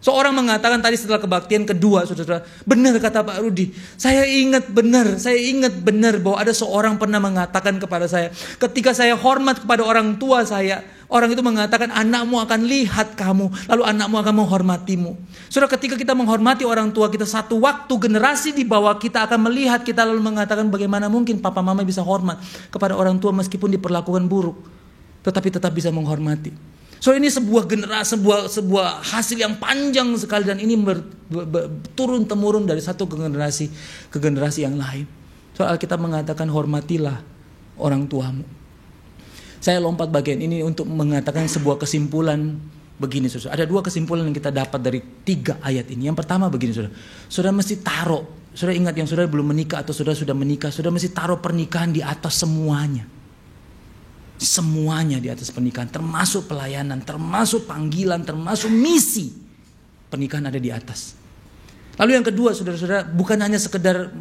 Seorang mengatakan tadi setelah kebaktian kedua, saudara, benar kata Pak Rudi. Saya ingat benar bahwa ada seorang pernah mengatakan kepada saya, ketika saya hormat kepada orang tua saya, orang itu mengatakan anakmu akan lihat kamu, lalu anakmu akan menghormatimu. Saudara, ketika kita menghormati orang tua kita, satu waktu generasi di bawah kita akan melihat kita lalu mengatakan bagaimana mungkin papa mama bisa hormat kepada orang tua meskipun diperlakukan buruk, tetapi tetap bisa menghormati. So ini sebuah generasi, sebuah hasil yang panjang sekali, dan ini turun temurun dari satu generasi ke generasi yang lain. So Alkitab mengatakan hormatilah orang tuamu. Saya lompat bagian ini untuk mengatakan sebuah kesimpulan begini, saudara. Ada dua kesimpulan yang kita dapat dari 3 ayat ini. Yang pertama begini, saudara. Saudara mesti taruh, saudara ingat yang saudara belum menikah atau saudara sudah menikah, saudara mesti taruh pernikahan di atas semuanya. Semuanya di atas pernikahan, termasuk pelayanan, termasuk panggilan, termasuk misi. Pernikahan ada di atas. Lalu yang kedua, saudara-saudara, bukan hanya sekedar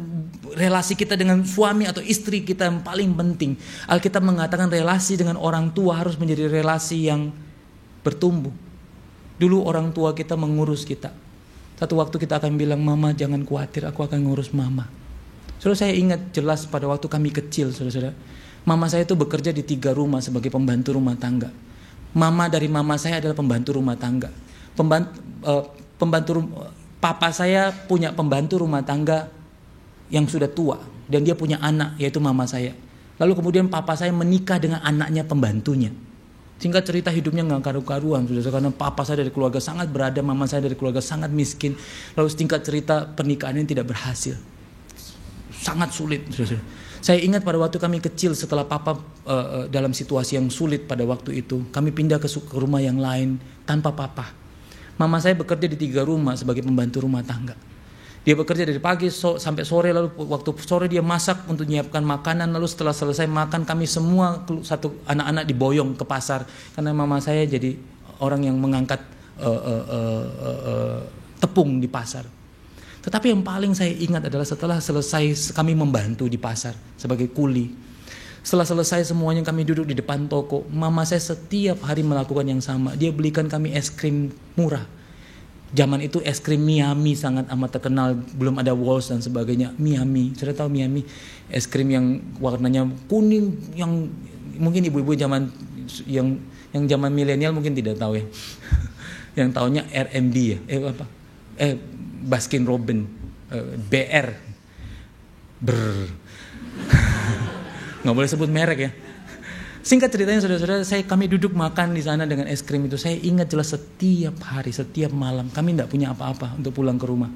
relasi kita dengan suami atau istri kita yang paling penting. Alkitab mengatakan relasi dengan orang tua harus menjadi relasi yang bertumbuh. Dulu orang tua kita mengurus kita. Satu waktu kita akan bilang, mama jangan khawatir, aku akan ngurus mama. Saudara, saya ingat jelas pada waktu kami kecil, saudara-saudara. Mama saya itu bekerja di 3 rumah sebagai pembantu rumah tangga. Mama dari mama saya adalah pembantu rumah tangga. Papa saya punya pembantu rumah tangga yang sudah tua, dan dia punya anak yaitu mama saya. Lalu kemudian papa saya menikah dengan anaknya pembantunya. Singkat cerita hidupnya nggak karu-karuan, sudah, karena papa saya dari keluarga sangat berada, mama saya dari keluarga sangat miskin. Lalu singkat cerita pernikahannya tidak berhasil, sangat sulit. Saya ingat pada waktu kami kecil, setelah papa dalam situasi yang sulit pada waktu itu, kami pindah ke rumah yang lain tanpa papa. Mama saya bekerja di 3 rumah sebagai pembantu rumah tangga. Dia bekerja dari pagi sampai sore, lalu waktu sore dia masak untuk menyiapkan makanan, lalu setelah selesai makan kami semua anak-anak diboyong ke pasar, karena mama saya jadi orang yang mengangkat tepung di pasar. Tetapi yang paling saya ingat adalah setelah selesai kami membantu di pasar sebagai kuli. Setelah selesai semuanya kami duduk di depan toko. Mama saya setiap hari melakukan yang sama. Dia belikan kami es krim murah. Zaman itu es krim Miami sangat amat terkenal. Belum ada Walls dan sebagainya. Miami, sudah tahu Miami? Es krim yang warnanya kuning, yang mungkin ibu-ibu zaman yang zaman milenial mungkin tidak tahu ya. Yang tahunya RMB ya. Baskin Robbins, BR, nggak boleh sebut merek ya. Singkat ceritanya, saudara-saudara, kami duduk makan di sana dengan es krim itu. Saya ingat jelas setiap hari, setiap malam kami tidak punya apa-apa untuk pulang ke rumah.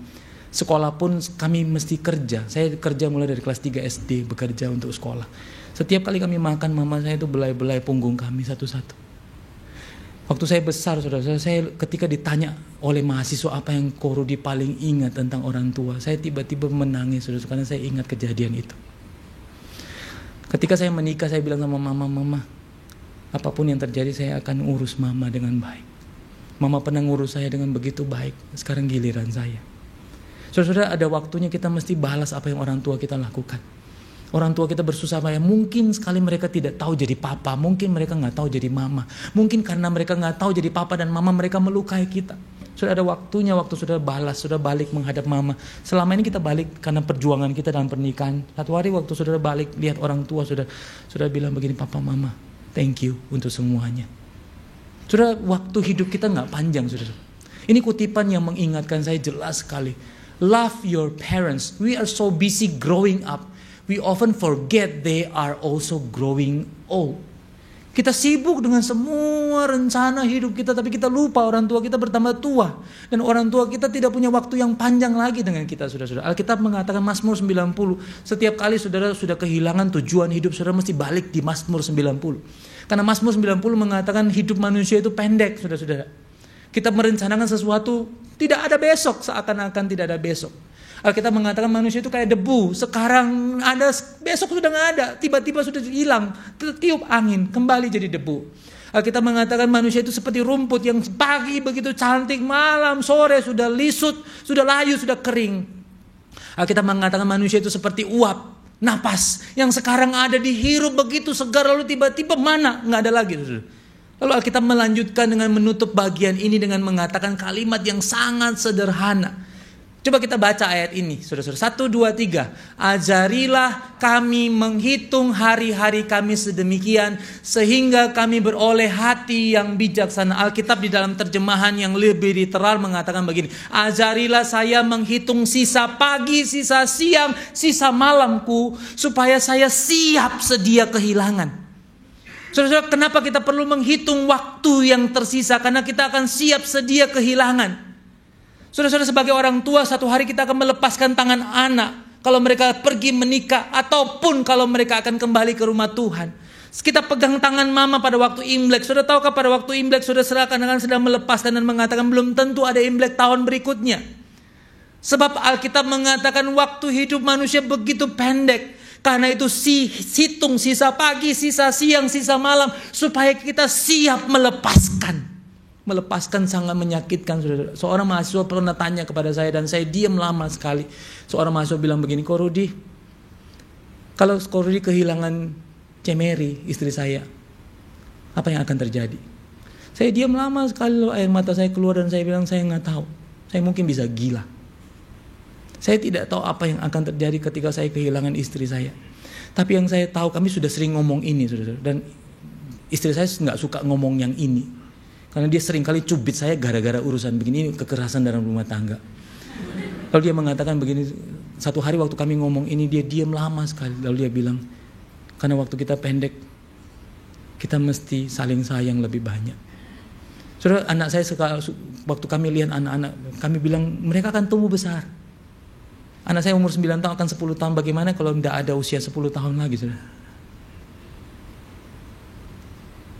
Sekolah pun kami mesti kerja. Saya kerja mulai dari kelas 3 SD, bekerja untuk sekolah. Setiap kali kami makan, mama saya itu belai-belai punggung kami satu-satu. Waktu saya besar, saudara, saya ketika ditanya oleh mahasiswa apa yang Ko Rudi paling ingat tentang orang tua, saya tiba-tiba menangis, saudara, karena saya ingat kejadian itu. Ketika saya menikah, saya bilang sama mama, apapun yang terjadi saya akan urus mama dengan baik. Mama pernah ngurus saya dengan begitu baik, sekarang giliran saya. Saudara, ada waktunya kita mesti balas apa yang orang tua kita lakukan. Orang tua kita bersusah payah, mungkin sekali mereka tidak tahu jadi papa, mungkin mereka nggak tahu jadi mama, mungkin karena mereka nggak tahu jadi papa dan mama, mereka melukai kita. Sudah ada waktunya, waktu sudah balas, sudah balik menghadap mama. Selama ini kita balik karena perjuangan kita dalam pernikahan. Satu hari waktu sudah balik, lihat orang tua sudah bilang begini, papa mama, thank you untuk semuanya. Sudah, waktu hidup kita nggak panjang, saudara. Ini kutipan yang mengingatkan saya jelas sekali. Love your parents. We are so busy growing up. We often forget they are also growing old. Kita sibuk dengan semua rencana hidup kita, tapi kita lupa orang tua kita bertambah tua. Dan orang tua kita tidak punya waktu yang panjang lagi dengan kita, saudara-saudara. Alkitab mengatakan Mazmur 90. Setiap kali saudara sudah kehilangan tujuan hidup, saudara mesti balik di Mazmur 90. Karena Mazmur 90 mengatakan hidup manusia itu pendek, saudara-saudara. Kita merencanakan sesuatu, tidak ada besok, seakan-akan tidak ada besok. Alkitab mengatakan manusia itu kayak debu. Sekarang ada, besok sudah nggak ada. Tiba-tiba sudah hilang. Tertiup angin, kembali jadi debu. Alkitab mengatakan manusia itu seperti rumput yang pagi begitu cantik, malam, sore sudah lisut, sudah layu, sudah kering. Alkitab mengatakan manusia itu seperti uap, napas yang sekarang ada dihirup begitu segar, lalu tiba-tiba mana? Nggak ada lagi. Lalu Alkitab melanjutkan dengan menutup bagian ini dengan mengatakan kalimat yang sangat sederhana. Coba kita baca ayat ini, saudara-saudara. 1, 2, 3. Ajarilah kami menghitung hari-hari kami sedemikian, sehingga kami beroleh hati yang bijaksana. Alkitab di dalam terjemahan yang lebih literal mengatakan begini. Ajarilah saya menghitung sisa pagi, sisa siang, sisa malamku, supaya saya siap sedia kehilangan. Saudara-saudara, kenapa kita perlu menghitung waktu yang tersisa? Karena kita akan siap sedia kehilangan. Saudara-saudara, sebagai orang tua, satu hari kita akan melepaskan tangan anak kalau mereka pergi menikah, ataupun kalau mereka akan kembali ke rumah Tuhan. Kita pegang tangan mama pada waktu Imlek. Saudara tahukah pada waktu Imlek saudara serahkan sedang melepaskan dan mengatakan belum tentu ada Imlek tahun berikutnya. Sebab Alkitab mengatakan waktu hidup manusia begitu pendek. Karena itu hitung sisa pagi, sisa siang, sisa malam, supaya kita siap melepaskan. Melepaskan sangat menyakitkan, saudara. Seorang mahasiswa pernah tanya kepada saya dan saya diam lama sekali. Seorang mahasiswa bilang begini, Ko Rudi, kalau Ko Rudi kehilangan Cemeri, istri saya, apa yang akan terjadi? Saya diam lama sekali, lalu air mata saya keluar dan saya bilang saya nggak tahu. Saya mungkin bisa gila. Saya tidak tahu apa yang akan terjadi ketika saya kehilangan istri saya. Tapi yang saya tahu, kami sudah sering ngomong ini, saudara. Dan istri saya nggak suka ngomong yang ini. Karena dia sering kali cubit saya gara-gara urusan begini, kekerasan dalam rumah tangga. Lalu dia mengatakan begini, satu hari waktu kami ngomong ini dia diam lama sekali. Lalu dia bilang, karena waktu kita pendek, kita mesti saling sayang lebih banyak. Saudara, anak saya waktu kami lihat anak-anak, kami bilang mereka akan tumbuh besar. Anak saya umur 9 tahun akan 10 tahun, bagaimana kalau tidak ada usia 10 tahun lagi, saudara?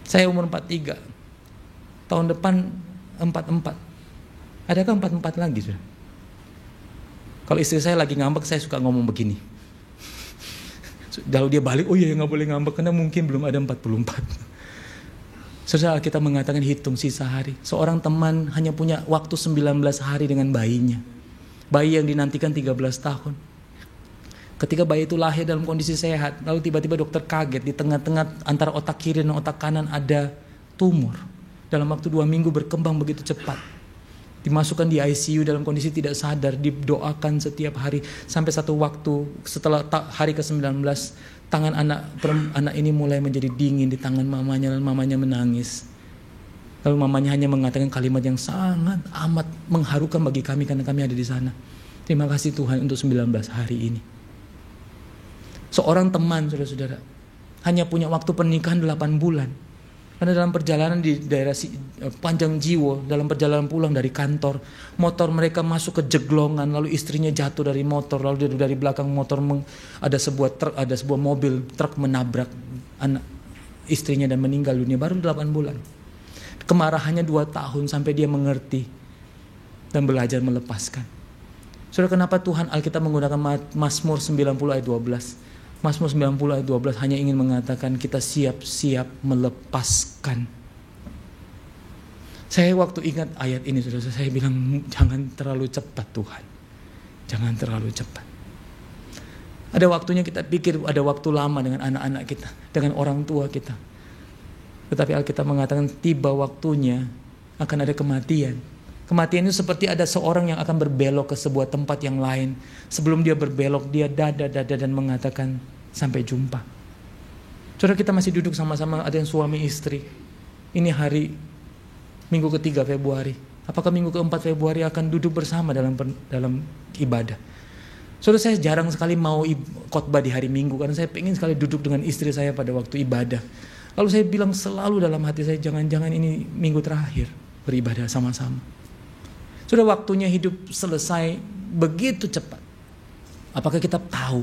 Saya umur 43. Tahun depan 44. Adakah 44 lagi, saudara? Kalau istri saya lagi ngambek, saya suka ngomong begini. Lalu dia balik, oh iya gak boleh ngambek karena mungkin belum ada 44. Saudara, kita mengatakan hitung sisa hari. Seorang teman hanya punya waktu 19 hari dengan bayinya. Bayi yang dinantikan 13 tahun. Ketika bayi itu lahir dalam kondisi sehat, lalu tiba-tiba dokter kaget di tengah-tengah antara otak kiri dan otak kanan ada tumor. Dalam waktu 2 minggu berkembang begitu cepat. Dimasukkan di ICU dalam kondisi tidak sadar, didoakan setiap hari. Sampai satu waktu setelah hari ke-19, tangan anak ini mulai menjadi dingin di tangan mamanya dan mamanya menangis. Lalu mamanya hanya mengatakan kalimat yang sangat amat mengharukan bagi kami karena kami ada di sana. Terima kasih Tuhan untuk 19 hari ini. Seorang teman, saudara-saudara, hanya punya waktu pernikahan 8 bulan. Karena dalam perjalanan di daerah Panjang Jiwo, dalam perjalanan pulang dari kantor, motor mereka masuk ke jeglongan, lalu istrinya jatuh dari motor, lalu dari belakang motor ada sebuah mobil truk menabrak anak istrinya dan meninggal dunia baru 8 bulan. Kemarahannya 2 tahun sampai dia mengerti dan belajar melepaskan. Saudara, kenapa Tuhan Alkitab menggunakan Mazmur 90 ayat 12? Mazmur 90 ayat 12 hanya ingin mengatakan kita siap-siap melepaskan. Saya waktu ingat ayat ini, saudara, saya bilang jangan terlalu cepat Tuhan. Jangan terlalu cepat. Ada waktunya kita pikir ada waktu lama dengan anak-anak kita, dengan orang tua kita. Tetapi Alkitab mengatakan tiba waktunya akan ada kematian. Kematian itu seperti ada seorang yang akan berbelok ke sebuah tempat yang lain. Sebelum dia berbelok, dia dada dan mengatakan sampai jumpa. Saudara, kita masih duduk sama-sama, ada yang suami istri. Ini hari minggu ke-3 Februari. Apakah minggu ke-4 Februari akan duduk bersama dalam ibadah? Saudara, saya jarang sekali mau khotbah di hari Minggu karena saya pengen sekali duduk dengan istri saya pada waktu ibadah. Lalu saya bilang selalu dalam hati saya, jangan-jangan ini minggu terakhir beribadah sama-sama. Sudah waktunya hidup selesai begitu cepat. Apakah kita tahu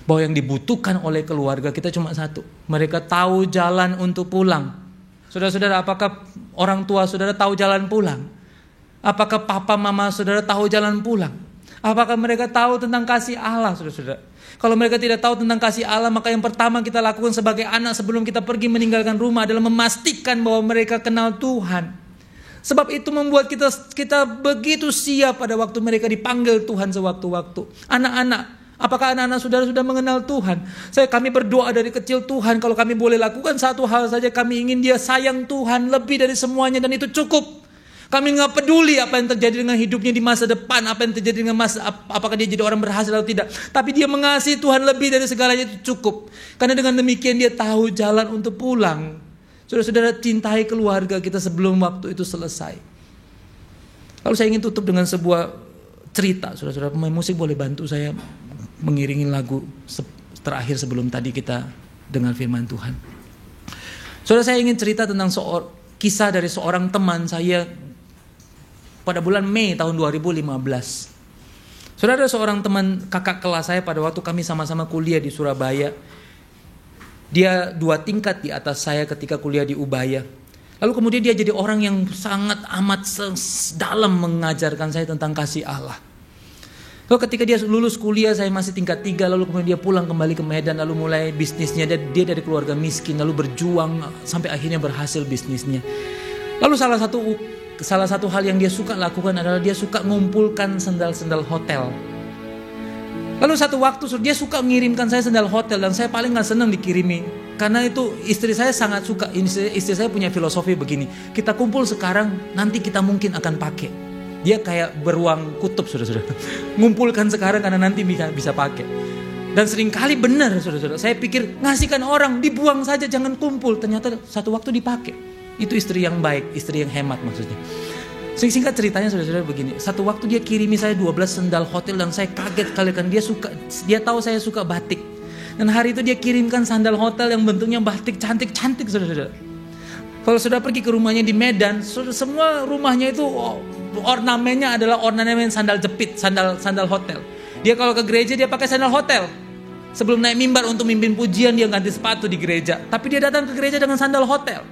bahwa yang dibutuhkan oleh keluarga kita cuma satu? Mereka tahu jalan untuk pulang. Saudara-saudara, apakah orang tua saudara tahu jalan pulang? Apakah papa mama saudara tahu jalan pulang? Apakah mereka tahu tentang kasih Allah, saudara-saudara? Kalau mereka tidak tahu tentang kasih Allah, maka yang pertama kita lakukan sebagai anak sebelum kita pergi meninggalkan rumah adalah memastikan bahwa mereka kenal Tuhan. Sebab itu membuat kita begitu siap pada waktu mereka dipanggil Tuhan sewaktu-waktu. Anak-anak, Apakah anak-anak saudara sudah mengenal Tuhan? Kami berdoa dari kecil, Tuhan kalau kami boleh lakukan satu hal saja, kami ingin dia sayang Tuhan lebih dari semuanya dan itu cukup. Kami nggak peduli apa yang terjadi dengan hidupnya di masa depan, apa yang terjadi dengan apakah dia jadi orang berhasil atau tidak. Tapi dia mengasihi Tuhan lebih dari segalanya, itu cukup. Karena dengan demikian dia tahu jalan untuk pulang. Saudara-saudara, cintai keluarga kita sebelum waktu itu selesai. Lalu saya ingin tutup dengan sebuah cerita. Saudara-saudara, pemain musik boleh bantu saya mengiringi lagu terakhir sebelum tadi kita dengar firman Tuhan. Saudara, saya ingin cerita tentang kisah dari seorang teman saya pada bulan Mei tahun 2015. Saudara, ada seorang teman kakak kelas saya pada waktu kami sama-sama kuliah di Surabaya. Dia 2 tingkat di atas saya ketika kuliah di Ubaya. Lalu kemudian dia jadi orang yang sangat amat dalam mengajarkan saya tentang kasih Allah. Lalu ketika dia lulus kuliah, saya masih tingkat 3, lalu kemudian dia pulang kembali ke Medan, lalu mulai bisnisnya. Dia dari keluarga miskin, lalu berjuang sampai akhirnya berhasil bisnisnya. Lalu salah satu hal yang dia suka lakukan adalah dia suka mengumpulkan sendal-sendal hotel. Lalu satu waktu dia suka mengirimkan saya sendal hotel dan saya paling gak senang dikirimi. Karena itu istri saya sangat suka, istri saya punya filosofi begini, kita kumpul sekarang, nanti kita mungkin akan pakai. Dia kayak beruang kutub, saudara-saudara. Ngumpulkan sekarang karena nanti bisa pakai. Dan seringkali benar, saudara-saudara. Saya pikir ngasihkan orang, dibuang saja, jangan kumpul. Ternyata satu waktu dipakai. Itu istri yang baik, istri yang hemat maksudnya. Singkat ceritanya, saudara-saudara, begini. Satu waktu dia kirimi saya 12 sendal hotel dan saya kaget sekali kan dia tahu saya suka batik. Dan hari itu dia kirimkan sandal hotel yang bentuknya batik cantik-cantik, saudara-saudara. Kalau sudah pergi ke rumahnya di Medan, semua rumahnya itu ornamennya adalah ornamen sandal jepit, sandal hotel. Dia kalau ke gereja dia pakai sandal hotel. Sebelum naik mimbar untuk mimpin pujian dia ganti sepatu di gereja. Tapi dia datang ke gereja dengan sandal hotel.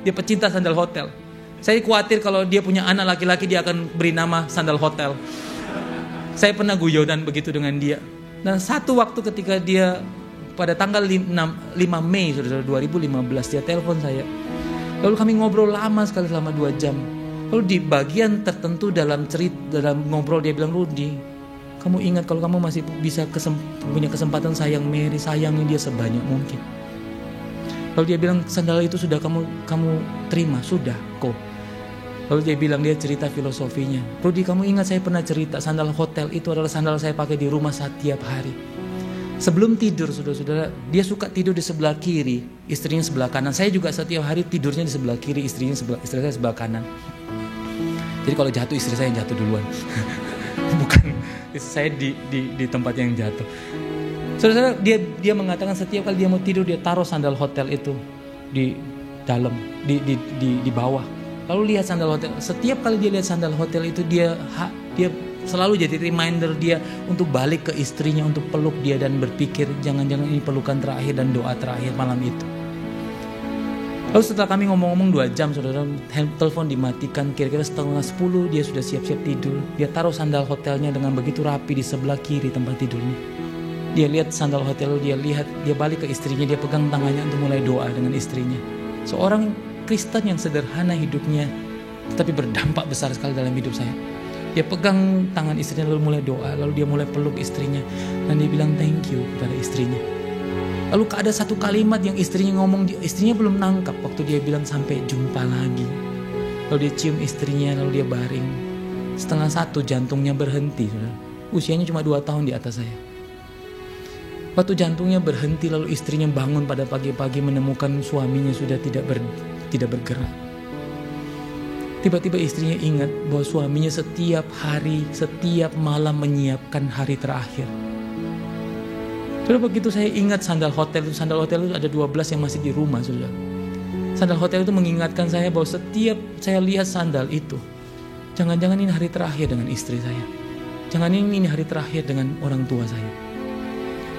Dia pecinta sandal hotel. Saya khawatir kalau dia punya anak laki-laki dia akan beri nama sandal hotel. Saya pernah guyonan begitu dengan dia. Dan satu waktu ketika dia pada tanggal 5 Mei 2015 dia telepon saya. Lalu kami ngobrol lama sekali selama 2 jam. Lalu di bagian tertentu dalam ngobrol dia bilang, Rudy, kamu ingat kalau kamu masih bisa punya kesempatan sayang Mary, sayangi dia sebanyak mungkin. Lalu dia bilang, sandal itu sudah kamu terima, sudah kok. Lalu dia bilang, dia cerita filosofinya. Rudy, kamu ingat saya pernah cerita sandal hotel itu adalah sandal saya pakai di rumah setiap hari. Sebelum tidur, saudara-saudara, dia suka tidur di sebelah kiri, istrinya sebelah kanan. Saya juga setiap hari tidurnya di sebelah kiri, istri saya sebelah kanan. Jadi kalau jatuh istri saya yang jatuh duluan. Bukan saya di tempat yang jatuh. Saudara-saudara, dia mengatakan setiap kali dia mau tidur dia taruh sandal hotel itu di dalam, di bawah. Lalu lihat sandal hotel. Setiap kali dia lihat sandal hotel itu dia selalu jadi reminder dia untuk balik ke istrinya, untuk peluk dia dan berpikir jangan-jangan ini pelukan terakhir dan doa terakhir malam itu. Lalu setelah kami ngomong-ngomong 2 jam, saudara, telepon dimatikan. Kira-kira 9:30 dia sudah siap-siap tidur. Dia taruh sandal hotelnya dengan begitu rapi di sebelah kiri tempat tidurnya. Dia lihat sandal hotel, dia balik ke istrinya, dia pegang tangannya untuk mulai doa dengan istrinya. Seorang Kristen yang sederhana hidupnya, tetapi berdampak besar sekali dalam hidup saya. Dia pegang tangan istrinya lalu mulai doa, lalu dia mulai peluk istrinya dan dia bilang thank you kepada istrinya. Lalu ada satu kalimat yang istrinya ngomong, istrinya belum nangkap waktu dia bilang sampai jumpa lagi. Lalu dia cium istrinya, lalu dia baring. 12:30 jantungnya berhenti. Usianya cuma 2 tahun di atas saya. Waktu jantungnya berhenti, lalu istrinya bangun pada pagi-pagi menemukan suaminya sudah tidak bergerak. Tiba-tiba istrinya ingat bahwa suaminya setiap hari, setiap malam menyiapkan hari terakhir. Saudara, begitu saya ingat sandal hotel itu ada 12 yang masih di rumah, saudara. Sandal hotel itu mengingatkan saya bahwa setiap saya lihat sandal itu, jangan-jangan ini hari terakhir dengan istri saya. Jangan ini hari terakhir dengan orang tua saya.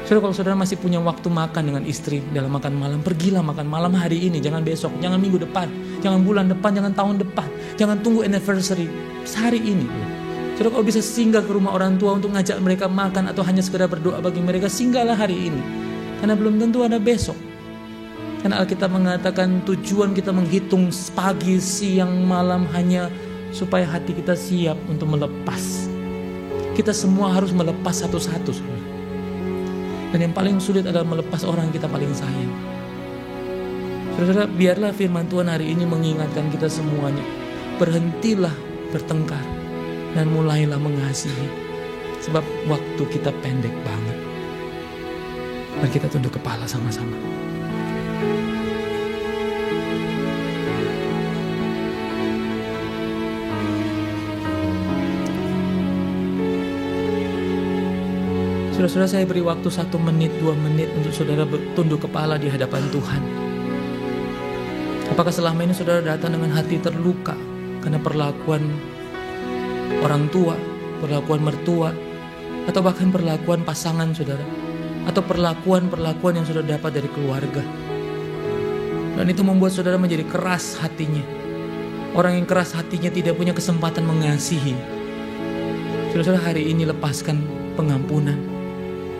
Saudara, kalau saudara masih punya waktu makan dengan istri dalam makan malam, pergilah makan malam hari ini, jangan besok, jangan minggu depan, jangan bulan depan, jangan tahun depan, jangan tunggu anniversary, sehari ini. Saudara, kalau bisa singgah ke rumah orang tua untuk ngajak mereka makan atau hanya sekedar berdoa bagi mereka, singgahlah hari ini. Karena belum tentu ada besok. Karena Alkitab mengatakan tujuan kita menghitung pagi, siang, malam hanya supaya hati kita siap untuk melepas. Kita semua harus melepas satu-satu, saudara. Dan yang paling sulit adalah melepas orang yang kita paling sayang. Saudara, biarlah firman Tuhan hari ini mengingatkan kita semuanya. Berhentilah bertengkar dan mulailah mengasihi. Sebab waktu kita pendek banget. Mari kita tunduk kepala sama-sama. Saudara-saudara, saya beri waktu 1 menit, 2 menit untuk saudara tunduk kepala di hadapan Tuhan. Apakah selama ini saudara datang dengan hati terluka karena perlakuan orang tua, perlakuan mertua, atau bahkan perlakuan pasangan saudara, atau perlakuan yang sudah dapat dari keluarga. Dan itu membuat saudara menjadi keras hatinya. Orang yang keras hatinya tidak punya kesempatan mengasihi. Saudara-saudara, hari ini lepaskan pengampunan.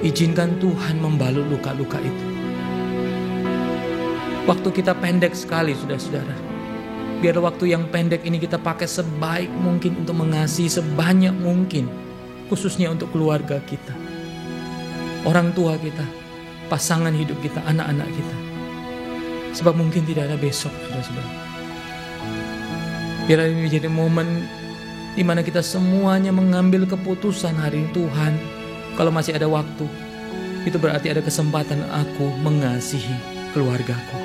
Izinkan Tuhan membalut luka-luka itu. Waktu kita pendek sekali, saudara-saudara. Biar waktu yang pendek ini kita pakai sebaik mungkin untuk mengasihi sebanyak mungkin. Khususnya untuk keluarga kita, orang tua kita, pasangan hidup kita, anak-anak kita. Sebab mungkin tidak ada besok, saudara-saudara. Biar ini menjadi momen di mana kita semuanya mengambil keputusan hari ini. Tuhan, kalau masih ada waktu, itu berarti ada kesempatan aku mengasihi keluargaku.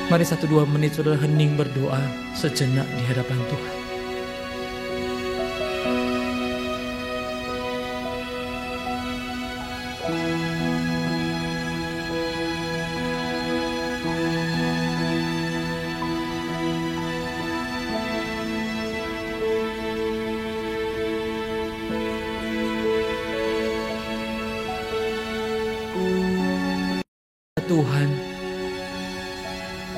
Mari 1-2 menit saudara hening berdoa sejenak di hadapan Tuhan. Tuhan,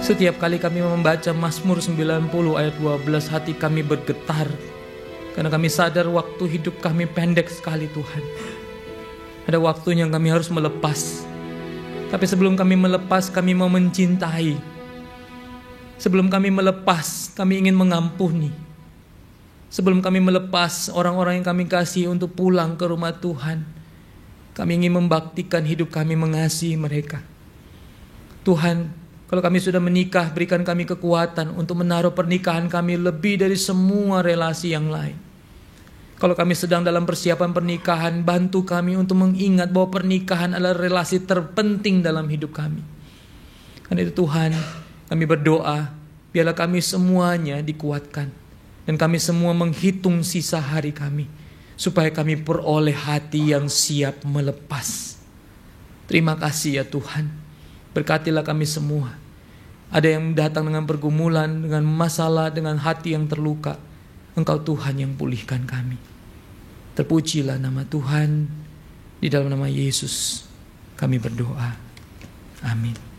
setiap kali kami membaca Mazmur 90 ayat 12, hati kami bergetar. Karena kami sadar waktu hidup kami pendek sekali Tuhan. Ada waktunya kami harus melepas. Tapi sebelum kami melepas, kami mau mencintai. Sebelum kami melepas, kami ingin mengampuni. Sebelum kami melepas orang-orang yang kami kasih untuk pulang ke rumah Tuhan, kami ingin membaktikan hidup kami mengasihi mereka. Tuhan, kalau kami sudah menikah, berikan kami kekuatan untuk menaruh pernikahan kami lebih dari semua relasi yang lain. Kalau kami sedang dalam persiapan pernikahan, bantu kami untuk mengingat bahwa pernikahan adalah relasi terpenting dalam hidup kami. Karena itu Tuhan, kami berdoa, biarlah kami semuanya dikuatkan. Dan kami semua menghitung sisa hari kami, supaya kami peroleh hati yang siap melepas. Terima kasih ya Tuhan. Berkatilah kami semua. Ada yang datang dengan pergumulan, dengan masalah, dengan hati yang terluka. Engkau Tuhan yang pulihkan kami. Terpujilah nama Tuhan. Di dalam nama Yesus kami berdoa. Amin.